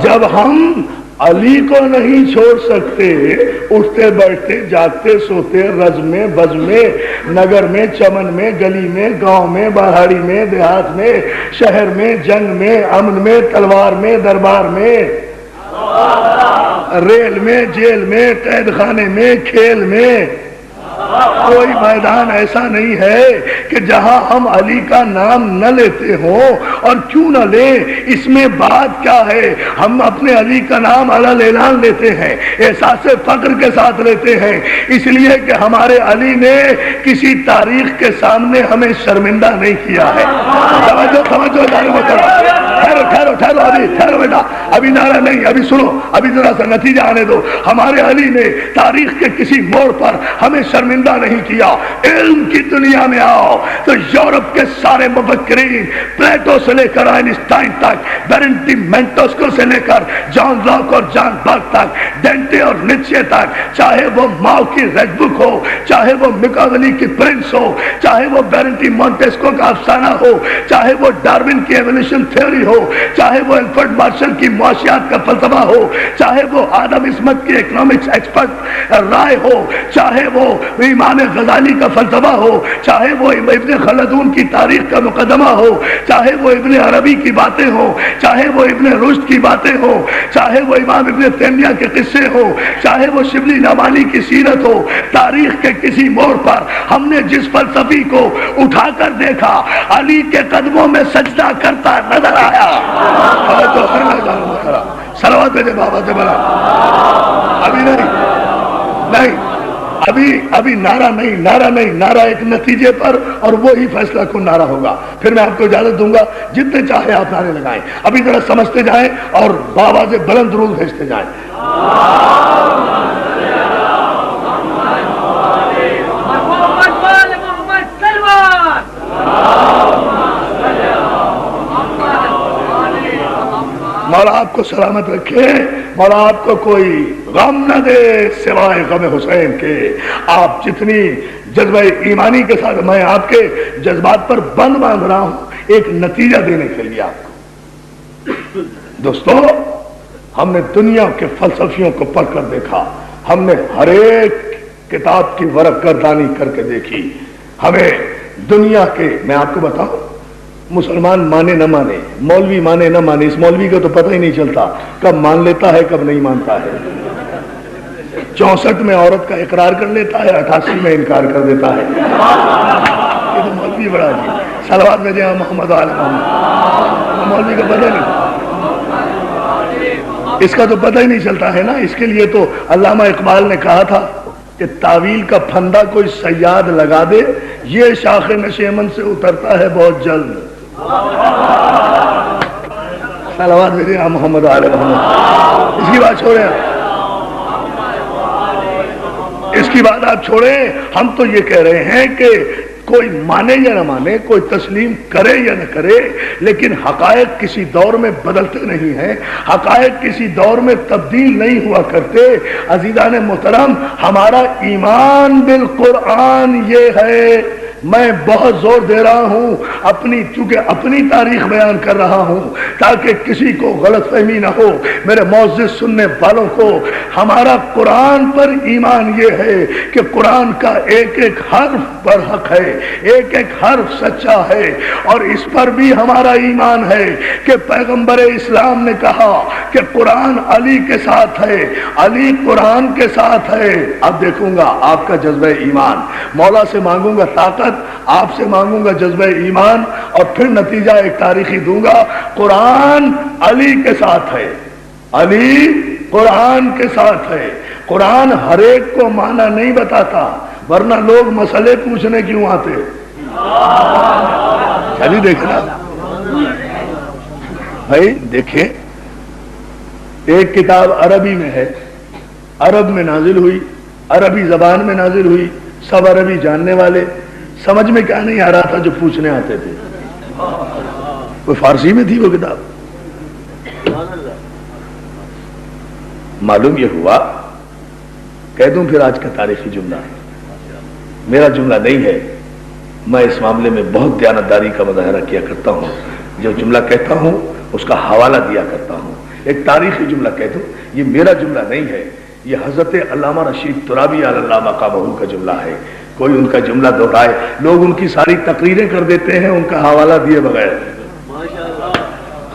جب ہم علی کو نہیں چھوڑ سکتے, اٹھتے بیٹھتے جاگتے سوتے رز میں بز میں نگر میں چمن میں گلی میں گاؤں میں پہاڑی میں دیہات میں شہر میں جنگ میں امن میں تلوار میں دربار میں ریل میں جیل میں قید خانے میں کھیل میں کوئی میدان ایسا نہیں ہے کہ جہاں ہم علی کا نام نہ لیتے ہوں. اور کیوں نہ لیں, اس میں بات کیا ہے؟ ہم اپنے علی کا نام علل اعلان لیتے ہیں, احساس فخر کے ساتھ لیتے ہیں, اس لیے کہ ہمارے علی نے کسی تاریخ کے سامنے ہمیں شرمندہ نہیں کیا ہے. توجہ ٹھہرو بیٹا, ابھی نعرہ نہیں, ابھی سنو, ابھی ذرا سا نتیجہ آنے دو. ہمارے علی نے تاریخ کے کسی موڑ پر ہمیں شرمندہ نہیں کیا. علم کی دنیا میں آؤ تو یورپ کے سارے مفکرین, پلیٹو سے لے کر آئنسٹائن تک, بیرنٹی مینٹوسکو سے لے کر جان لاک اور جان باک تک, ڈینٹے اور نیچے تک, چاہے وہ ماؤ کی ریڈ بک ہو, چاہے وہ میکاویلی کی پرنس ہو, چاہے وہ بیرنٹی مونٹیسکو کا افسانہ ہو, چاہے وہ ڈارون کی ایولیوشن تھیوری ہو, چاہے وہ الفرڈ مارشل کی معاشیات کا فلسفہ ہو, چاہے وہ آدم اسمت کی اکنامکس ایکسپرٹ رائے ہو, چاہے وہ امام غزالی کا فلسفہ ہو, چاہے وہ ابن خلدون کی تاریخ کا مقدمہ ہو, چاہے وہ ابن عربی کی باتیں ہو, چاہے وہ ابن رشد کی باتیں ہو, چاہے وہ امام ابن تیمیہ کے قصے ہو, چاہے وہ شبلی نعمانی کی سیرت ہو, تاریخ کے کسی موڑ پر ہم نے جس فلسفی کو اٹھا کر دیکھا علی کے قدموں میں سجدہ کرتا نظر آیا. صلوات دے بابا سے بنا. ابھی نہیں, ابھی نعرہ نہیں, نعرہ ایک نتیجے پر اور وہی فیصلہ کن نعرہ ہوگا. پھر میں آپ کو اجازت دوں گا, جتنے چاہے آپ نعرے لگائیں. ابھی ذرا سمجھتے جائیں اور بابا سے بلند درود بھیجتے جائیں. مولا آپ کو سلامت رکھے، مولا آپ کو کوئی غم نہ دے سوائے غم حسین کے۔ آپ جتنی جذبہ ایمانی کے ساتھ، میں آپ کے جذبات پر بند باندھ رہا ہوں ایک نتیجہ دینے کے لیے آپ کو۔ دوستو، ہم نے دنیا کے فلسفیوں کو پڑھ کر دیکھا، ہم نے ہر ایک کتاب کی ورق گردانی کر کے دیکھی، ہمیں دنیا کے، میں آپ کو بتاؤں، مسلمان مانے نہ مانے، مولوی مانے نہ مانے، اس مولوی کو تو پتہ ہی نہیں چلتا کب مان لیتا ہے کب نہیں مانتا ہے۔ 64 میں عورت کا اقرار کر لیتا ہے، 88 میں انکار کر دیتا ہے۔ یہ تو مولوی بڑا جی، صلوات میں جہاں محمد علیہ محمد، مولوی کا پتہ نہیں، اس کا تو پتہ ہی نہیں چلتا ہے نا۔ اس کے لیے تو علامہ اقبال نے کہا تھا کہ تعویل کا پھندا کوئی صیاد لگا دے، یہ شاخ نشیمن سے اترتا ہے بہت جلد۔ صلوات میرے محمد علیہ محمد۔ اس کی بات چھوڑیں، اس کی بات آپ چھوڑیں، ہم تو یہ کہہ رہے ہیں کہ کوئی مانے یا نہ مانے، کوئی تسلیم کرے یا نہ کرے، لیکن حقائق کسی دور میں بدلتے نہیں ہیں، حقائق کسی دور میں تبدیل نہیں ہوا کرتے۔ عزیزان محترم، ہمارا ایمان بالقرآن یہ ہے، میں بہت زور دے رہا ہوں اپنی، چونکہ اپنی تاریخ بیان کر رہا ہوں تاکہ کسی کو غلط فہمی نہ ہو، میرے معزز سننے والوں کو، ہمارا قرآن پر ایمان یہ ہے کہ قرآن کا ایک ایک حرف پر حق ہے، ایک ایک حرف سچا ہے، اور اس پر بھی ہمارا ایمان ہے کہ پیغمبر اسلام نے کہا کہ قرآن علی کے ساتھ ہے، علی قرآن کے ساتھ ہے۔ اب دیکھوں گا آپ کا جذبہ ایمان، مولا سے مانگوں گا طاقت، آپ سے مانگوں گا جذبہ ایمان، اور پھر نتیجہ ایک تاریخی دوں گا۔ قرآن علی کے ساتھ ہے، علی قرآن کے ساتھ ہے۔ قرآن ہر ایک کو معنی نہیں بتاتا، ورنہ لوگ مسئلے پوچھنے کیوں آتے؟ چلیے دیکھنا بھائی، دیکھیں ایک کتاب عربی میں ہے، عرب میں نازل ہوئی، عربی زبان میں نازل ہوئی، سب عربی جاننے والے، سمجھ میں کیا نہیں آ رہا تھا جو پوچھنے آتے تھے؟ کوئی فارسی میں تھی وہ کتاب؟ معلوم یہ ہوا، کہہ دوں پھر آج کا تاریخی جملہ، میرا جملہ نہیں ہے، میں اس معاملے میں بہت دیانتداری کا مظاہرہ کیا کرتا ہوں، جو جملہ کہتا ہوں اس کا حوالہ دیا کرتا ہوں۔ ایک تاریخی جملہ کہہ دوں، یہ میرا جملہ نہیں ہے، یہ حضرت علامہ رشید ترابی علی اللہ مقامہ کا جملہ ہے۔ کوئی ان کا جملہ دہرائے، لوگ ان کی ساری تقریریں کر دیتے ہیں ان کا حوالہ دیے بغیر،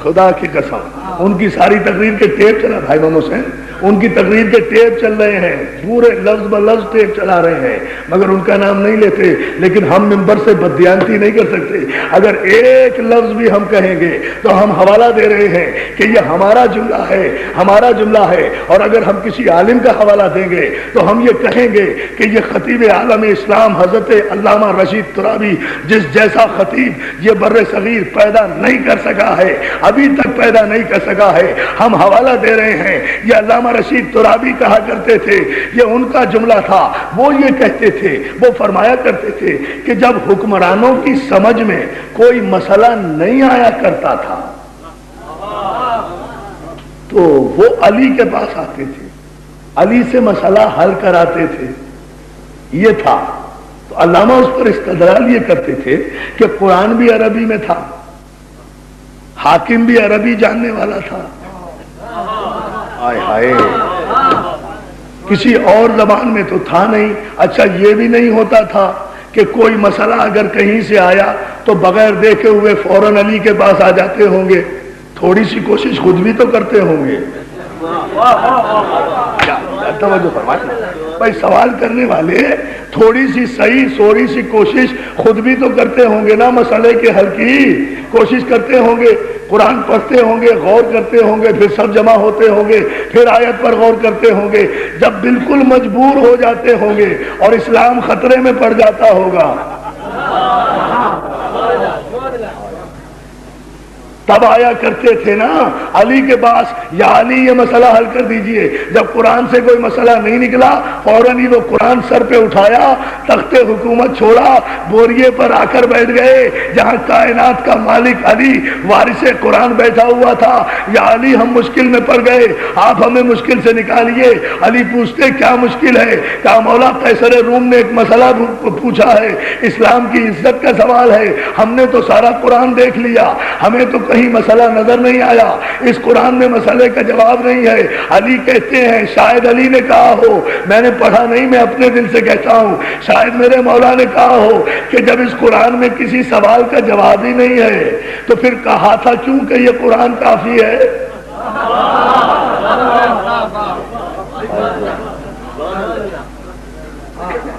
خدا کی قسم ان کی ساری تقریر کے ٹیپ چلا، بھائی محمد حسین ان کی تقریر کے ٹیپ چل رہے ہیں، پورے لفظ بلفظ ٹیپ چلا رہے ہیں، مگر ان کا نام نہیں لیتے۔ لیکن ہم ممبر سے بددیانتی نہیں کر سکتے، اگر ایک لفظ بھی ہم کہیں گے تو ہم حوالہ دے رہے ہیں کہ یہ ہمارا جملہ ہے، ہمارا جملہ ہے۔ اور اگر ہم کسی عالم کا حوالہ دیں گے تو ہم یہ کہیں گے کہ یہ خطیب عالم اسلام حضرت علامہ رشید ترابی، جس جیسا خطیب یہ بر صغیر پیدا نہیں کر سکا ہے، ابھی تک پیدا نہیں کر سکا ہے، ہم حوالہ دے رہے ہیں۔ یہ علامہ رشید ترابی کہا کرتے تھے، یہ ان کا جملہ تھا، وہ یہ کہتے تھے، وہ فرمایا کرتے تھے کہ جب حکمرانوں کی سمجھ میں کوئی مسئلہ نہیں آیا کرتا تھا تو وہ علی کے پاس آتے تھے، علی سے مسئلہ حل کراتے تھے، یہ تھا۔ تو علامہ اس پر استدلال یہ کرتے تھے کہ قرآن بھی عربی میں تھا، حاکم بھی عربی جاننے والا تھا، ہائے ہائے کسی اور زبان میں تو تھا نہیں۔ اچھا یہ بھی نہیں ہوتا تھا کہ کوئی مسئلہ اگر کہیں سے آیا تو بغیر دیکھے ہوئے فوراً علی کے پاس آ جاتے ہوں گے، تھوڑی سی کوشش خود بھی تو کرتے ہوں گے۔ توجہ فرمائیں بھائی، سوال کرنے والے تھوڑی سی صحیح سوری سی کوشش خود بھی تو کرتے ہوں گے نا، مسئلے کے حل کی کوشش کرتے ہوں گے، قرآن پڑھتے ہوں گے، غور کرتے ہوں گے، پھر سب جمع ہوتے ہوں گے، پھر آیت پر غور کرتے ہوں گے، جب بالکل مجبور ہو جاتے ہوں گے اور اسلام خطرے میں پڑ جاتا ہوگا تب آیا کرتے تھے نا علی کے پاس، یا علی یہ مسئلہ حل کر دیجئے۔ جب قرآن سے کوئی مسئلہ نہیں نکلا فوراً ہی وہ قرآن سر پہ اٹھایا، تخت حکومت چھوڑا، بوریے پر آ کر بیٹھ گئے جہاں کائنات کا مالک علی وارث قرآن بیٹھا ہوا تھا۔ یا علی ہم مشکل میں پڑ گئے، آپ ہمیں مشکل سے نکالیے۔ علی پوچھتے کیا مشکل ہے؟ کہا مولا قیصر روم نے ایک مسئلہ پوچھا ہے، اسلام کی عزت کا سوال ہے، ہم نے تو سارا قرآن دیکھ لیا، ہمیں تو کہیں مسئلہ نظر نہیں آیا، اس قرآن میں مسئلے کا جواب نہیں ہے۔ علی کہتے ہیں شاید علی نے کہا ہو، میں نے پڑھا نہیں، میں اپنے دل سے کہتا ہوں شاید میرے مولا نے کہا ہو کہ جب اس قرآن میں کسی سوال کا جواب ہی نہیں ہے تو پھر کہا تھا کیوں کہ یہ قرآن کافی ہے؟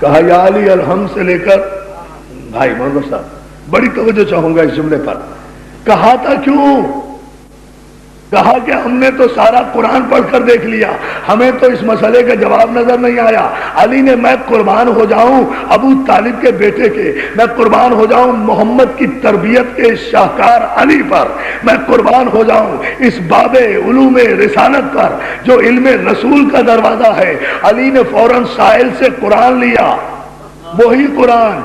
کہا یا علی الحمد سے لے کر بھائی محمد صاحب بڑی توجہ چاہوں گا اس جملے پر، کہا تھا کیوں؟ کہا کہ ہم نے تو سارا قرآن پڑھ کر دیکھ لیا، ہمیں تو اس مسئلے کا جواب نظر نہیں آیا۔ علی نے میں قربان ہو جاؤں ابو طالب کے بیٹے کے، میں قربان ہو جاؤں محمد کی تربیت کے شاہکار علی پر، میں قربان ہو جاؤں اس باب علوم رسالت پر جو علم رسول کا دروازہ ہے۔ علی نے فوراً ساحل سے قرآن لیا، وہی قرآن،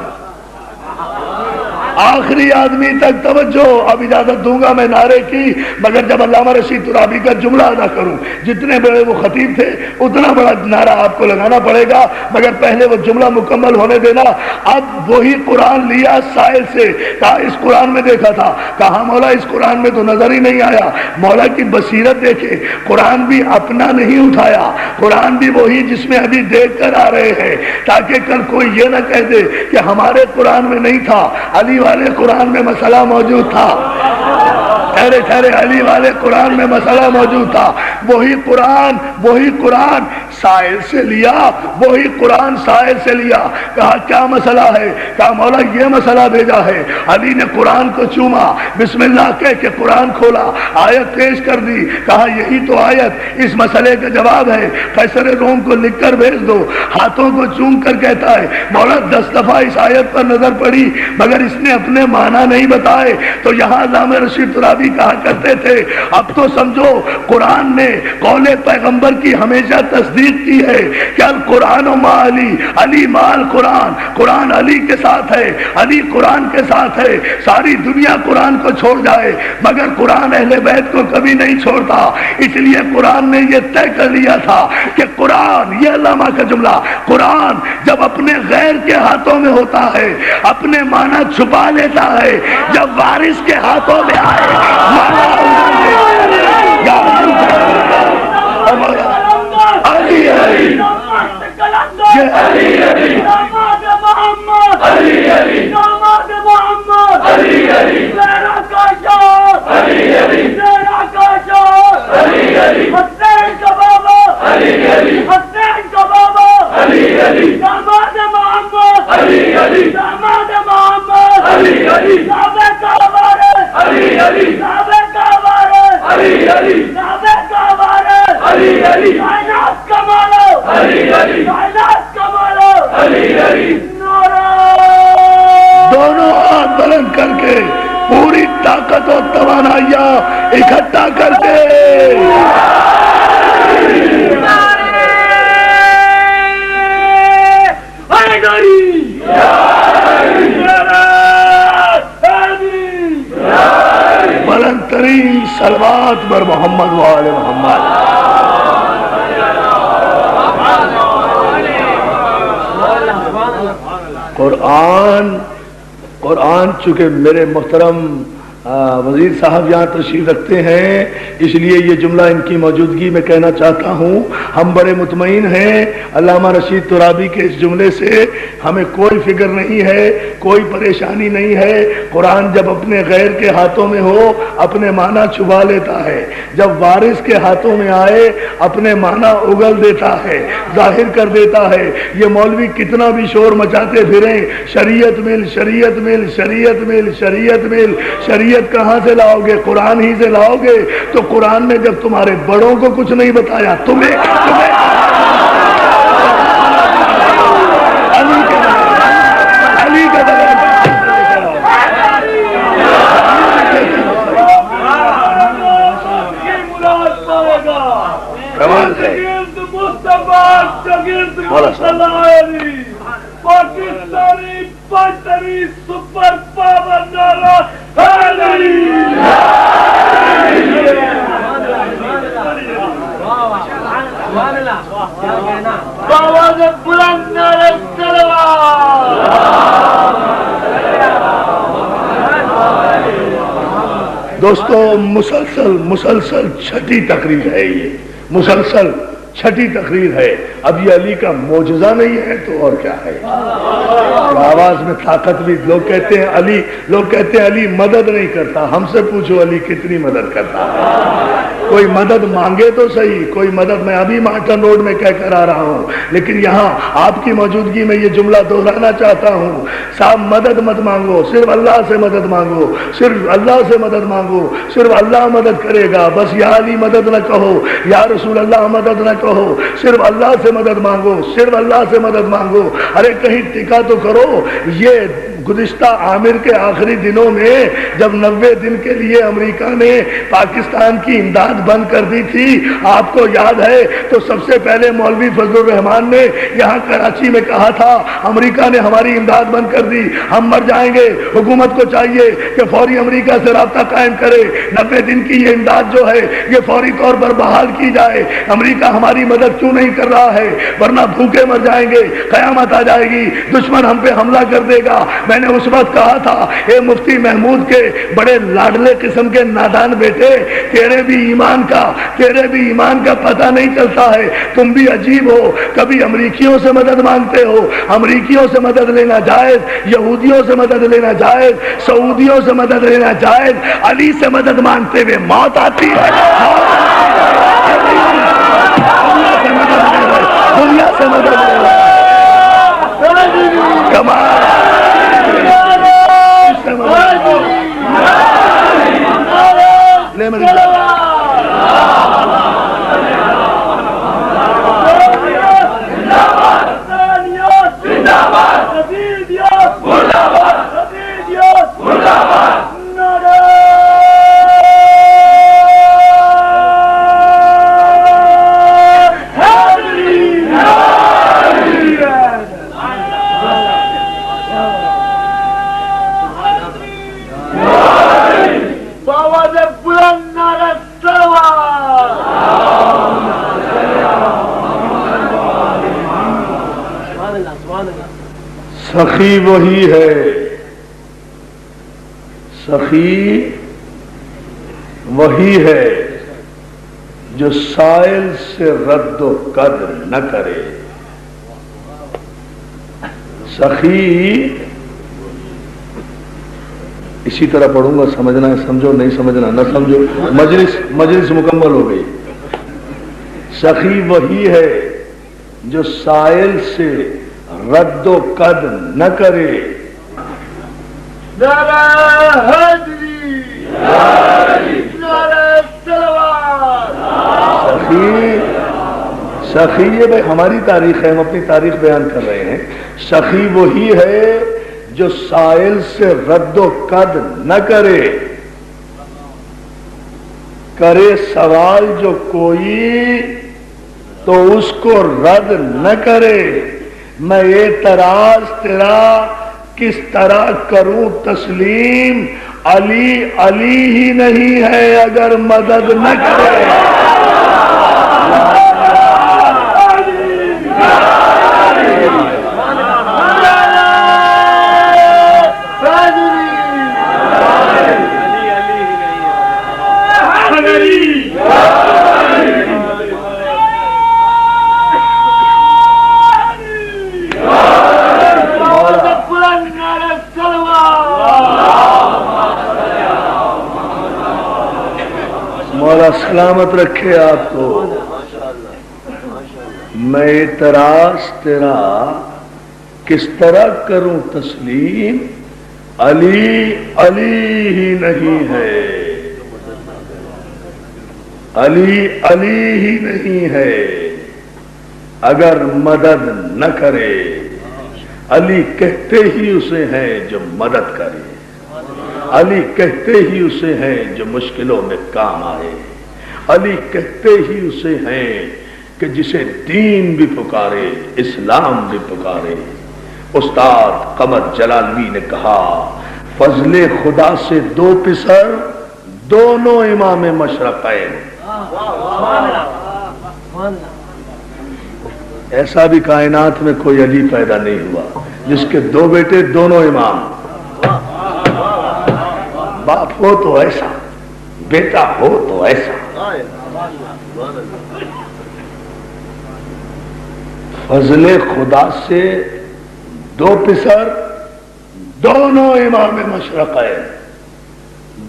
آخری آدمی تک توجہ۔ اب اجازت دوں گا میں نعرے کی، مگر جب علامہ رشید ترابی کا جملہ ادا کروں، جتنے بڑے وہ خطیب تھے اتنا بڑا نعرہ آپ کو لگانا پڑے گا، مگر پہلے وہ جملہ مکمل ہونے دینا۔ اب وہی قرآن لیا ساحل سے، کہا اس قرآن میں دیکھا تھا، کہا مولا اس قرآن میں تو نظر ہی نہیں آیا۔ مولا کی بصیرت دیکھے، قرآن بھی اپنا نہیں اٹھایا، قرآن بھی وہی جس میں ابھی دیکھ کر آ رہے ہیں، تاکہ کل کوئی یہ نہ کہہ دے کہ ہمارے قرآن میں نہیں تھا، علی والے قرآن میں مسئلہ موجود تھا۔ ٹھہرے علی والے قرآن میں مسئلہ موجود تھا، وہی قرآن ساحل سے لیا، وہی قرآن ساحل سے لیا۔ کہا کیا مسئلہ ہے؟ کہا مولا یہ مسئلہ بھیجا ہے۔ علی نے قرآن کو چوما، بسم اللہ کہہ کے قرآن کھولا، آیت پیش کر دی، کہا یہی تو آیت اس مسئلے کا جواب ہے، قیصر روم کو لکھ کر بھیج دو۔ ہاتھوں کو چوم کر کہتا ہے مولا 10 دفعہ اس آیت پر نظر پڑی مگر اس نے اپنے معنی نہیں بتائے۔ تو یہاں علامہ رشید ترابی کہا کرتے تھے اب تو سمجھو قرآن نے قول پیغمبر کی ہمیشہ تصدیق کی ہے کہ القرآن و ما علی، علی مال قرآن، قرآن علی کے ساتھ ہے، علی قرآن کے ساتھ ہے۔ ساری دنیا قرآن کو چھوڑ جائے مگر قرآن اہل بیت کو کبھی نہیں چھوڑتا، اس لیے قرآن نے یہ طے کر لیا تھا کہ قرآن، یہ علامہ کا جملہ، قرآن جب اپنے غیر کے ہاتھوں میں ہوتا ہے اپنے معنی چھپا لیتا ہے، جب وارث کے ہاتھوں میں آئے دونوں ہاتھ بلند کر کے پوری طاقت و توانائیاں اکٹھا کر کے بلند ترین صلوات بر محمد و آل محمد۔ قرآن چونکہ میرے محترم وزیر صاحب یہاں تشریف رکھتے ہیں اس لیے یہ جملہ ان کی موجودگی میں کہنا چاہتا ہوں، ہم بڑے مطمئن ہیں علامہ رشید ترابی کے اس جملے سے، ہمیں کوئی فکر نہیں ہے، کوئی پریشانی نہیں ہے۔ قرآن جب اپنے غیر کے ہاتھوں میں ہو اپنے معنی چھپا لیتا ہے، جب وارث کے ہاتھوں میں آئے اپنے معنی اگل دیتا ہے، ظاہر کر دیتا ہے۔ یہ مولوی کتنا بھی شور مچاتے پھریں شریعت مل شریعت مل شریعت مل شریعت مل، شریعت کہاں سے لاؤ گے؟ قرآن ہی سے لاؤ گے۔ تو قرآن نے جب تمہارے بڑوں کو کچھ نہیں بتایا، تمہیں علی کا
شاگرد مصطفی علی پاکستانی پنٹری سپر پاور نارا حیدری آواز بلند نعرہ تلوار
دوستو مسلسل چھٹی تقریر ہے، یہ مسلسل چھٹی تقریر ہے. اب یہ علی کا معجزہ نہیں ہے تو اور کیا ہے؟ آواز میں طاقت بھی. لوگ کہتے ہیں علی مدد نہیں کرتا. ہم سے پوچھو علی کتنی مدد کرتا ہے؟ کوئی مدد مانگے تو صحیح. کوئی مدد میں ابھی مارٹن روڈ میں کہہ کر آ رہا ہوں، لیکن یہاں آپ کی موجودگی میں یہ جملہ دہرانا چاہتا ہوں. صاحب مدد مت مانگو، صرف اللہ سے مدد مانگو، صرف اللہ سے مدد مانگو. صرف اللہ مدد کرے گا. بس یا علی مدد نہ کہو، یا رسول اللہ مدد نہ کہو. صرف اللہ سے مدد مانگو، صرف اللہ سے مدد مانگو. ارے کہیں ٹکا تو کرو. یہ گزشتہ عامر کے آخری دنوں میں جب 90 دن کے لیے امریکہ نے پاکستان کی امداد بند کر دی تھی، آپ کو یاد ہے، تو سب سے پہلے مولوی فضل الرحمان نے یہاں کراچی میں کہا تھا امریکہ نے ہماری امداد بند کر دی، ہم مر جائیں گے. حکومت کو چاہیے کہ فوری امریکہ سے رابطہ قائم کرے. 90 دن کی یہ امداد جو ہے یہ فوری طور پر بحال کی جائے. امریکہ ہماری مدد کیوں نہیں کر رہا ہے؟ ورنہ بھوکے مر جائیں گے، قیامت آ جائے گی، دشمن ہم پہ حملہ کر دے گا. میں نے اس وقت کہا تھا اے مفتی محمود کے بڑے لاڈلے قسم کے نادان بیٹے، تیرے بھی ایمان کا پتہ نہیں چلتا ہے. تم بھی عجیب ہو، کبھی امریکیوں سے مدد مانگتے ہو. امریکیوں سے مدد لینا جائز، یہودیوں سے مدد لینا جائز، سعودیوں سے مدد لینا جائز. علی سے مدد مانگتے ہوئے موت آتی ہے. دنیا سے مدد کمال سخی وہی ہے، سخی وہی ہے جو سائل سے رد و قدر نہ کرے. سخی اسی طرح پڑھوں گا، سمجھنا ہے سمجھو، نہیں سمجھنا نہ سمجھو. مجلس مکمل ہو گئی. سخی وہی ہے جو سائل سے رد و قد نہ کرے.
نعرہ حیدری، نعرہ تلوار.
سخی یہ بھائی ہماری تاریخ ہے، ہم اپنی تاریخ بیان کر رہے ہیں. سخی وہی ہے جو سائل سے رد و قد نہ کرے. کرے سوال جو کوئی تو اس کو رد نہ کرے. میں اعتراض تیرا کس طرح کروں تسلیم؟ علی علی ہی نہیں ہے اگر مدد نہ کرے. مولا سلامت رکھے آپ کو. میں اعتراض تیرا کس طرح کروں تسلیم؟ علی علی ہی نہیں ہے، علی علی ہی نہیں ہے اگر مدد نہ کرے. علی کہتے ہی اسے ہیں جو مدد کرے. علی کہتے ہی اسے ہیں جو مشکلوں میں کام آئے. علی کہتے ہی اسے ہیں کہ جسے دین بھی پکارے اسلام بھی پکارے. استاد قمر جلالی نے کہا فضل خدا سے دو پسر دونوں امام مشرقین. ایسا بھی کائنات میں کوئی علی پیدا نہیں ہوا جس کے دو بیٹے دونوں امام. باپ ہو تو ایسا بیٹا ہو تو ایسا. فضل خدا سے دو پسر دونوں امام مشرقین.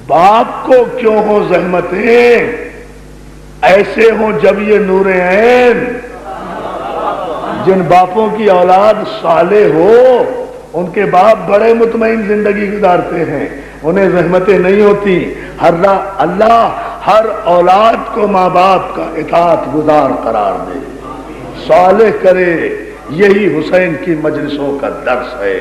باپ کو کیوں ہو زحمتیں ایسے ہوں جب یہ نور عین. جن باپوں کی اولاد صالح ہو ان کے باپ بڑے مطمئن زندگی گزارتے ہیں, انہیں زحمتیں نہیں ہوتی. اللہ ہر اولاد کو ماں باپ کا اطاعت گزار قرار دے, صالح کرے. یہی حسین کی مجلسوں کا درس ہے.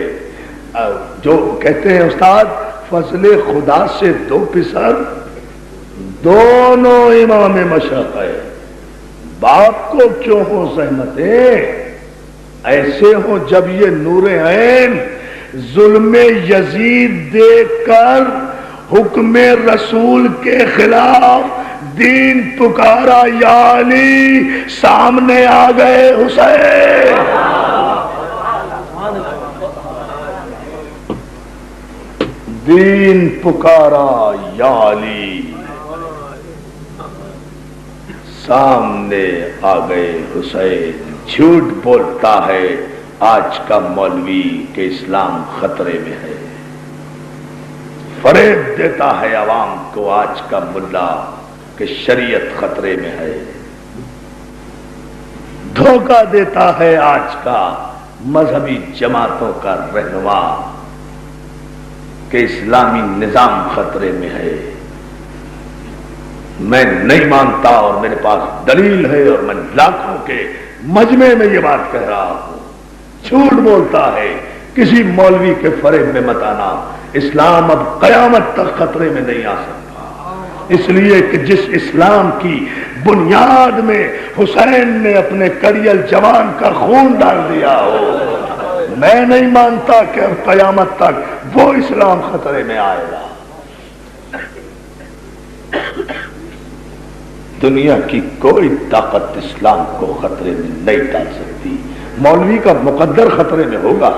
جو کہتے ہیں استاد فضل خدا سے دو پسر دونوں امام مشرق ہے. باپ کو کیوں ہو زحمتیں ایسے ہوں جب یہ نور عین ظلم یزید دیکھ کر حکم رسول کے خلاف دین پکارا یا علی سامنے آ گئے حسین. دین پکارا یا علی سامنے آ گئے حسین. جھوٹ بولتا ہے آج کا مولوی کہ اسلام خطرے میں ہے. فریب دیتا ہے عوام کو آج کا ملا کہ شریعت خطرے میں ہے. دھوکہ دیتا ہے آج کا مذہبی جماعتوں کا رہنما کہ اسلامی نظام خطرے میں ہے. میں نہیں مانتا اور میرے پاس دلیل ہے اور میں لاکھوں کے مجمع میں یہ بات کہہ رہا ہوں. جھوٹ بولتا ہے, کسی مولوی کے فریب میں مت آنا. اسلام اب قیامت تک خطرے میں نہیں آ سکتا, اس لیے کہ جس اسلام کی بنیاد میں حسین نے اپنے کڑیل جوان کا خون ڈال دیا ہو. میں نہیں مانتا کہ اب قیامت تک وہ اسلام خطرے میں آئے گا. دنیا کی کوئی طاقت اسلام کو خطرے میں نہیں ڈال سکتی. مولوی کا مقدر خطرے میں ہوگا,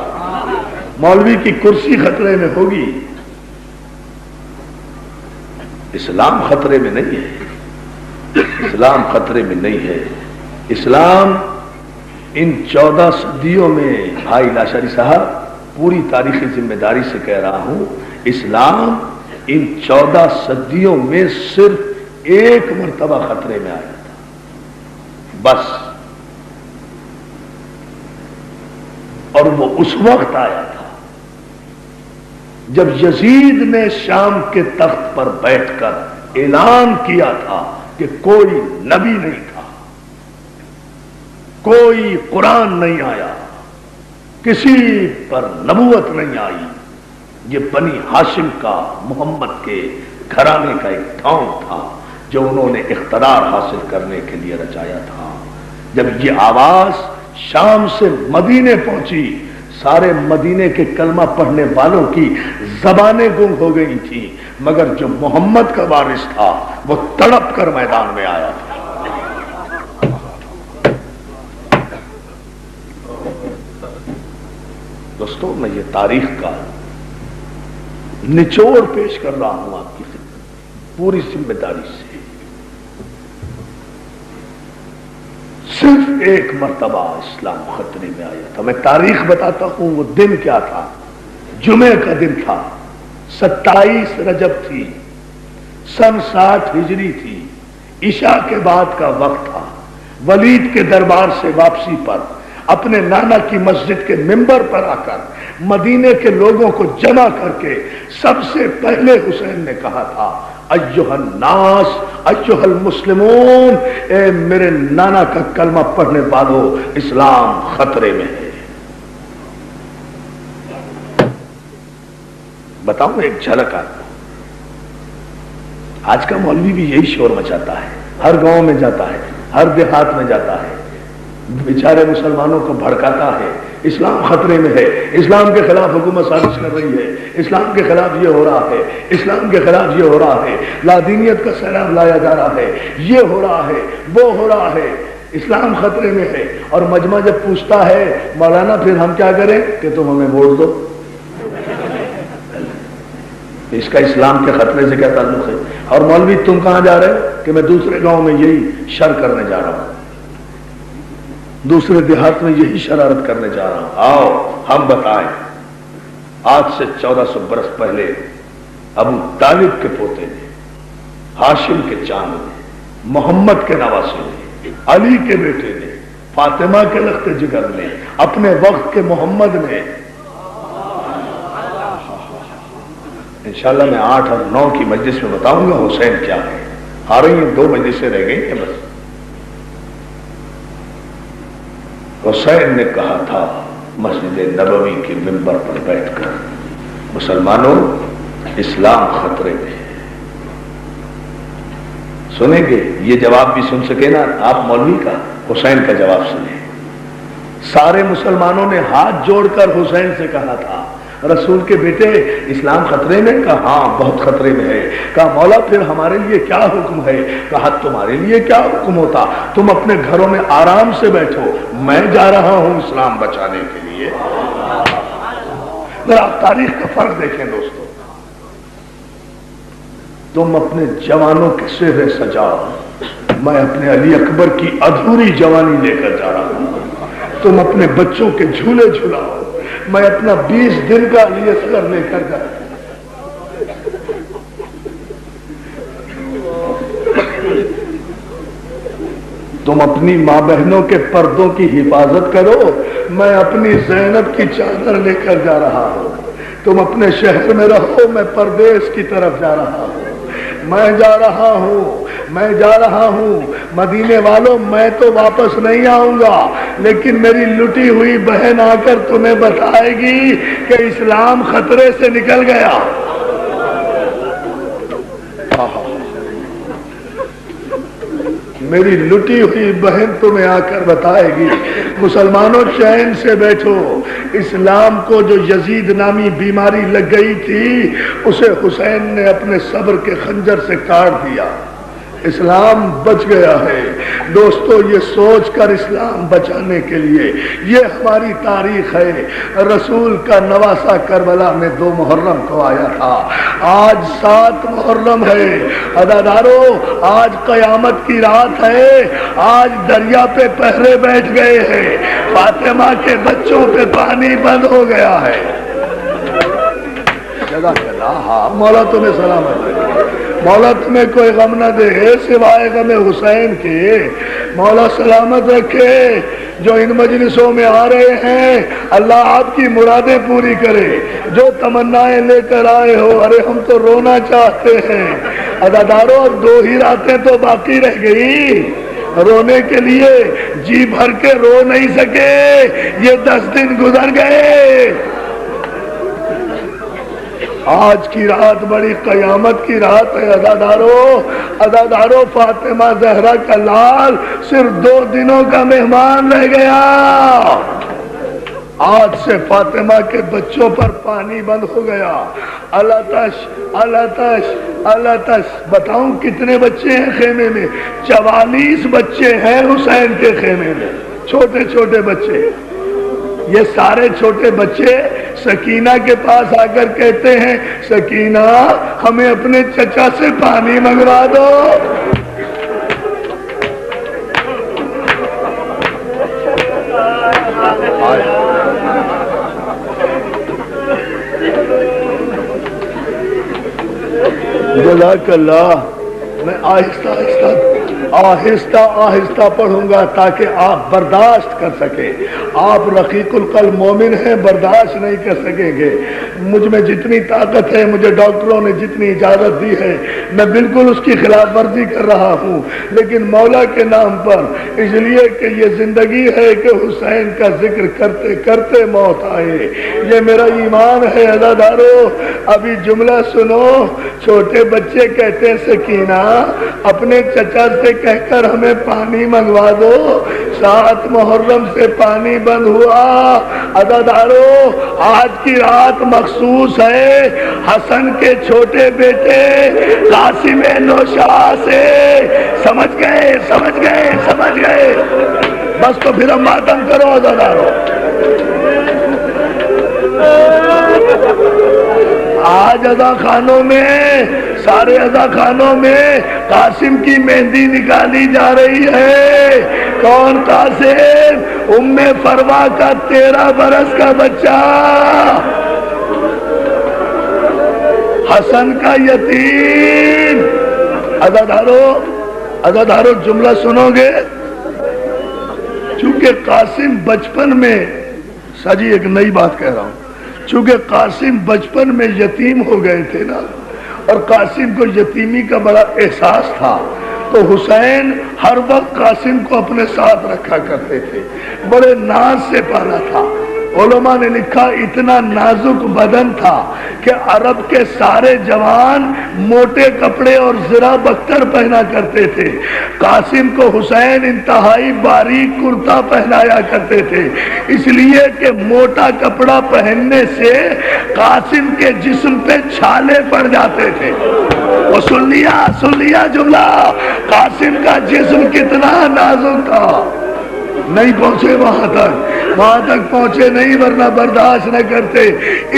مولوی کی کرسی خطرے میں ہوگی, اسلام خطرے میں نہیں ہے. اسلام خطرے میں نہیں ہے. اسلام ان 14 صدیوں میں, بھائی لاشاری صاحب پوری تاریخی ذمہ داری سے کہہ رہا ہوں, اسلام ان 14 صدیوں میں صرف ایک مرتبہ خطرے میں آیا تھا بس, اور وہ اس وقت آیا تھا جب یزید نے شام کے تخت پر بیٹھ کر اعلان کیا تھا کہ کوئی نبی نہیں تھا, کوئی قرآن نہیں آیا, کسی پر نبوت نہیں آئی. یہ بنی ہاشم کا محمد کے گھرانے کا ایک ڈھونگ تھا جو انہوں نے اقتدار حاصل کرنے کے لیے رچایا تھا. جب یہ آواز شام سے مدینے پہنچی, سارے مدینے کے کلمہ پڑھنے والوں کی زبانیں گم ہو گئی تھی, مگر جو محمد کا وارث تھا وہ تڑپ کر میدان میں آیا تھا. دوستوں, میں یہ تاریخ کا نچوڑ پیش کر رہا ہوں آپ کی پوری ذمہ داری سے. صرف ایک مرتبہ اسلام خطرے میں آیا تھا. میں تاریخ بتاتا ہوں, وہ دن کیا تھا. جمعہ کا دن تھا, 27 رجب تھی, سن 60 ہجری تھی, عشاء کے بعد کا وقت تھا. ولید کے دربار سے واپسی پر اپنے نانا کی مسجد کے ممبر پر آ کر مدینے کے لوگوں کو جمع کر کے سب سے پہلے حسین نے کہا تھا, ایھا الناس ایھا المسلمون, اے میرے نانا کا کلمہ پڑھنے والوں, اسلام خطرے میں ہے. بتاؤں ایک جھلک آپ کو. آج کا مولوی بھی یہی شور مچاتا ہے, ہر گاؤں میں جاتا ہے, ہر دیہات میں جاتا ہے, بیچارے مسلمانوں کو بھڑکاتا ہے، اسلام خطرے میں ہے، اسلام کے خلاف حکومت سازش کر رہی ہے، اسلام کے خلاف یہ ہو رہا ہے، اسلام کے خلاف یہ ہو رہا ہے، لادینیت کا سیلاب لایا جا رہا ہے، یہ ہو رہا ہے، وہ ہو رہا ہے، اسلام خطرے میں ہے۔ اور مجمع جب پوچھتا ہے مولانا پھر ہم کیا کریں کہ تم ہمیں ووٹ دو، اس کا اسلام کے خطرے سے کیا تعلق ہے؟ اور مولوی تم کہاں جا رہے ہو کہ میں دوسرے گاؤں میں یہی شر کرنے جا رہا ہوں، دوسرے دیہات میں یہی شرارت کرنے جا رہا ہوں۔ آؤ ہم بتائیں، آج سے 1400 برس پہلے ابو طالب کے پوتے نے، ہاشم کے چاند نے، محمد کے نواسے نے، علی کے بیٹے نے، فاطمہ کے لخت جگر نے، اپنے وقت کے محمد نے، انشاءاللہ میں 8 اور 9 کی مجلس میں بتاؤں گا حسین کیا ہے۔ آ رہی ہیں 2 مجلسیں رہ گئی ہیں بس۔ حسین نے کہا تھا مسجد نبوی کے منبر پر بیٹھ کر، مسلمانوں اسلام خطرے میں ہے۔ سنیں گے یہ جواب بھی سن سکے نا آپ مولوی کا، حسین کا جواب سنیں۔ سارے مسلمانوں نے ہاتھ جوڑ کر حسین سے کہا تھا رسول کے بیٹے اسلام خطرے میں؟ کہا ہاں بہت خطرے میں ہے۔ کہا مولا پھر ہمارے لیے کیا حکم ہے؟ کہا تمہارے لیے کیا حکم ہوتا، تم اپنے گھروں میں آرام سے بیٹھو، میں جا رہا ہوں اسلام بچانے کے لیے۔ ذرا آپ تاریخ کا فرق دیکھیں دوستو، تم اپنے جوانوں کے چہرے سجاؤ، میں اپنے علی اکبر کی ادھوری جوانی لے کر جا رہا ہوں۔ تم اپنے بچوں کے جھولے جھلاؤ، میں اپنا 20 دن کا علی اصغر لے کر جا۔ تم اپنی ماں بہنوں کے پردوں کی حفاظت کرو، میں اپنی زینب کی چادر لے کر جا رہا ہوں۔ تم اپنے شہر میں رہو، میں پردیس کی طرف جا رہا ہوں، میں جا رہا ہوں، میں جا رہا ہوں۔ مدینے والوں میں تو واپس نہیں آؤں گا، لیکن میری لٹی ہوئی بہن آ کر تمہیں بتائے گی کہ اسلام خطرے سے نکل گیا۔ میری لٹی ہوئی بہن تمہیں آ کر بتائے گی۔ مسلمانوں چین سے بیٹھو، اسلام کو جو یزید نامی بیماری لگ گئی تھی اسے حسین نے اپنے صبر کے خنجر سے کاٹ دیا، اسلام بچ گیا ہے۔ دوستو یہ سوچ کر اسلام بچانے کے لیے، یہ ہماری تاریخ ہے۔ رسول کا نواسہ کربلا میں 2 محرم کو آیا تھا، آج 7 محرم ہے۔ عزادارو آج قیامت کی رات ہے، آج دریا پہ پہرے بیٹھ گئے ہیں، فاطمہ کے بچوں پہ پانی بند ہو گیا ہے۔ جزاک اللہ، ہاں مولا تمہیں سلامت رکھے، مولا تمہیں کوئی غم نہ دے سوائے غم حسین کے، مولا سلامت رکھے۔ جو ان مجلسوں میں آ رہے ہیں اللہ آپ کی مرادیں پوری کرے، جو تمنائیں لے کر آئے ہو، ارے ہم تو رونا چاہتے ہیں عزادارو، اور 2 ہی راتیں تو باقی رہ گئی رونے کے لیے، جی بھر کے رو نہیں سکے، یہ 10 دن گزر گئے۔ آج کی رات بڑی قیامت کی رات ہے عزادارو، فاطمہ زہرا کا لال صرف 2 دنوں کا مہمان رہ گیا۔ آج سے فاطمہ کے بچوں پر پانی بند ہو گیا۔ الاتش الاتش الاتش، بتاؤں کتنے بچے ہیں خیمے میں؟ 44 بچے ہیں حسین کے خیمے میں، چھوٹے چھوٹے بچے۔ یہ سارے چھوٹے بچے سکینہ کے پاس آ کر کہتے ہیں سکینہ ہمیں اپنے چچا سے پانی منگوا دو۔ جزاک اللہ، میں آہستہ آہستہ پڑھوں گا تاکہ آپ برداشت کر سکیں۔ آپ رقیق القلب مومن ہیں، برداشت نہیں کر سکیں گے۔ مجھ میں جتنی طاقت ہے، مجھے ڈاکٹروں نے جتنی اجازت دی ہے، میں بالکل اس کی خلاف ورزی کر رہا ہوں، لیکن مولا کے نام پر، اس لیے کہ یہ زندگی ہے کہ حسین کا ذکر کرتے کرتے موت آئے، یہ میرا ایمان ہے عزادارو۔ ابھی جملہ سنو، چھوٹے بچے کہتے ہیں سکینہ اپنے چچا سے کہہ کر ہمیں پانی منگوا دو. 7 محرم سے پانی بند ہوا. عزادارو آج کی رات مخصوص ہے حسن کے چھوٹے بیٹے قاسم نوشا سے. سمجھ گئے سمجھ گئے سمجھ گئے. بس تو پھر ہم ماتم کرو عزادارو. آج اذا خانوں میں سارے اذا خانوں میں قاسم کی مہندی نکالی جا رہی ہے. کون قاسم؟ ام فروا کا 13 برس کا بچہ حسن کا یتیم. عزادارو جملہ سنو گے. چونکہ قاسم بچپن میں ساجی ایک نئی بات کہہ رہا ہوں. چونکہ قاسم بچپن میں یتیم ہو گئے تھے نا اور قاسم کو یتیمی کا بڑا احساس تھا تو حسین ہر وقت قاسم کو اپنے ساتھ رکھا کرتے تھے. بڑے ناز سے پالا تھا. علماء نے لکھا اتنا نازک بدن تھا کہ عرب کے سارے جوان موٹے کپڑے اور زرہ بختر پہنا کرتے تھے. قاسم کو حسین انتہائی باریک کرتا پہنایا کرتے تھے اس لیے کہ موٹا کپڑا پہننے سے قاسم کے جسم پہ چھالے پڑ جاتے تھے. وہ سن لیا جملہ. قاسم کا جسم کتنا نازک تھا. نہیں پہنچے وہاں تک پہنچے نہیں ورنہ برداشت نہ کرتے.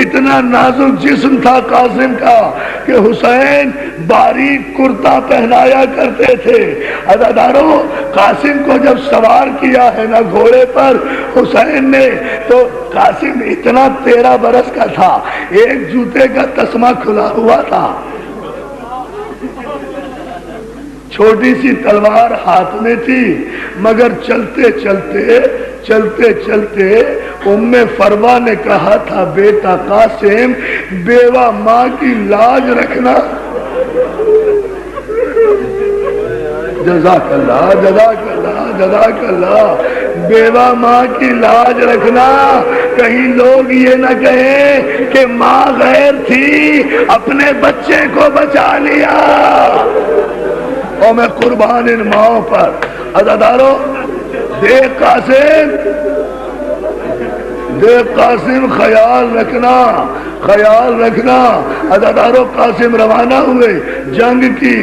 اتنا نازک جسم تھا قاسم کا کہ حسین باریک کرتا پہنایا کرتے تھے. عزادارو قاسم کو جب سوار کیا ہے نا گھوڑے پر حسین نے تو قاسم اتنا 13 برس کا تھا. ایک جوتے کا تسمہ کھلا ہوا تھا. چھوٹی سی تلوار ہاتھ میں تھی مگر چلتے چلتے ام فروا نے کہا تھا بیٹا قاسم بیوہ ماں کی لاج رکھنا. جزاک اللہ جزاک اللہ جزاک اللہ. بیوہ ماں کی لاج رکھنا. کہیں لوگ یہ نہ کہیں کہ ماں غیر تھی اپنے بچے کو بچا لیا. اور میں قربان ان ماؤں پر. عزادارو دیکھ قاسم خیال رکھنا. عزادارو قاسم روانہ ہوئے. جنگ کی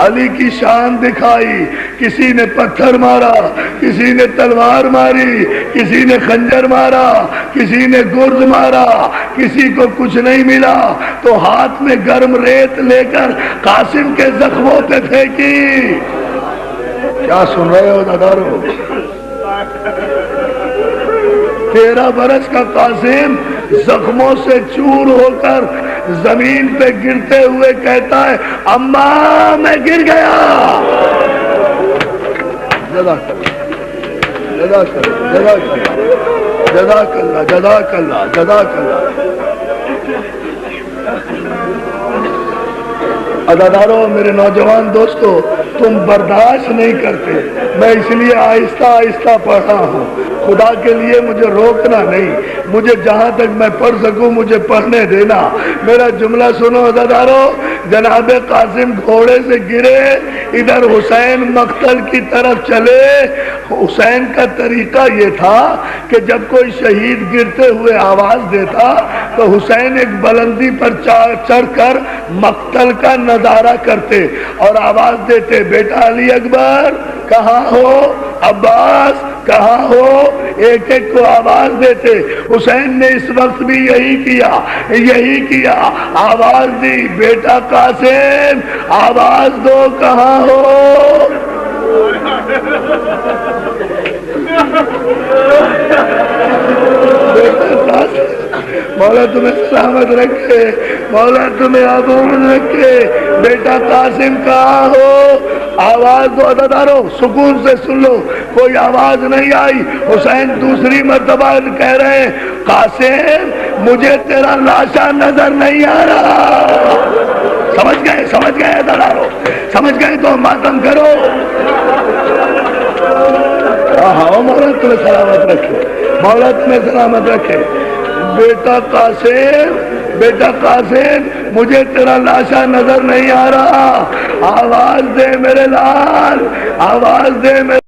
علی کی شان دکھائی. کسی نے پتھر مارا, کسی نے تلوار ماری, کسی نے خنجر مارا, کسی نے گرز مارا, کسی کو کچھ نہیں ملا تو ہاتھ میں گرم ریت لے کر قاسم کے زخموں پہ پھینکی. کیا سن رہے ہو عزادارو؟ 13 برس کا قاسم زخموں سے چور ہو کر زمین پہ گرتے ہوئے کہتا ہے اماں میں گر گیا. جزاک اللہ. عزادارو میرے نوجوان دوستو تم برداشت نہیں کرتے. میں اس لیے آہستہ آہستہ پڑھ رہا ہوں. خدا کے لیے مجھے روکنا نہیں. مجھے جہاں تک میں پڑھ سکوں مجھے پڑھنے دینا. میرا جملہ سنو عزادارو. جناب قاسم گھوڑے سے گرے, ادھر حسین مقتل کی طرف چلے. حسین کا طریقہ یہ تھا کہ جب کوئی شہید گرتے ہوئے آواز دیتا تو حسین ایک بلندی پر چڑھ کر مقتل کا نظارہ کرتے اور آواز دیتے بیٹا علی اکبر کہاں ہو, عباس کہاں ہو. ایک ایک کو آواز دیتے. حسین نے اس وقت بھی یہی کیا. آواز دی بیٹا قاسم آواز دو کہاں ہو. مولا تمہیں سلامت رکھے, مولا تمہیں آباد رکھے. بیٹا قاسم کہاں ہو, آواز دو. عزادارو سکون سے سن لو, کوئی آواز نہیں آئی. حسین دوسری مرتبہ کہہ رہے ہیں قاسم مجھے تیرا لاشا نظر نہیں آ رہا. سمجھ گئے عزادارو, سمجھ گئے تو ماتم کرو. ہاں مولا تمہیں سلامت رکھے, مولا تمہیں سلامت رکھے. بیٹا قاسم بیٹا قاسم مجھے تیرا لاشا نظر نہیں آ رہا، آواز دے میرے لال، آواز دے میرے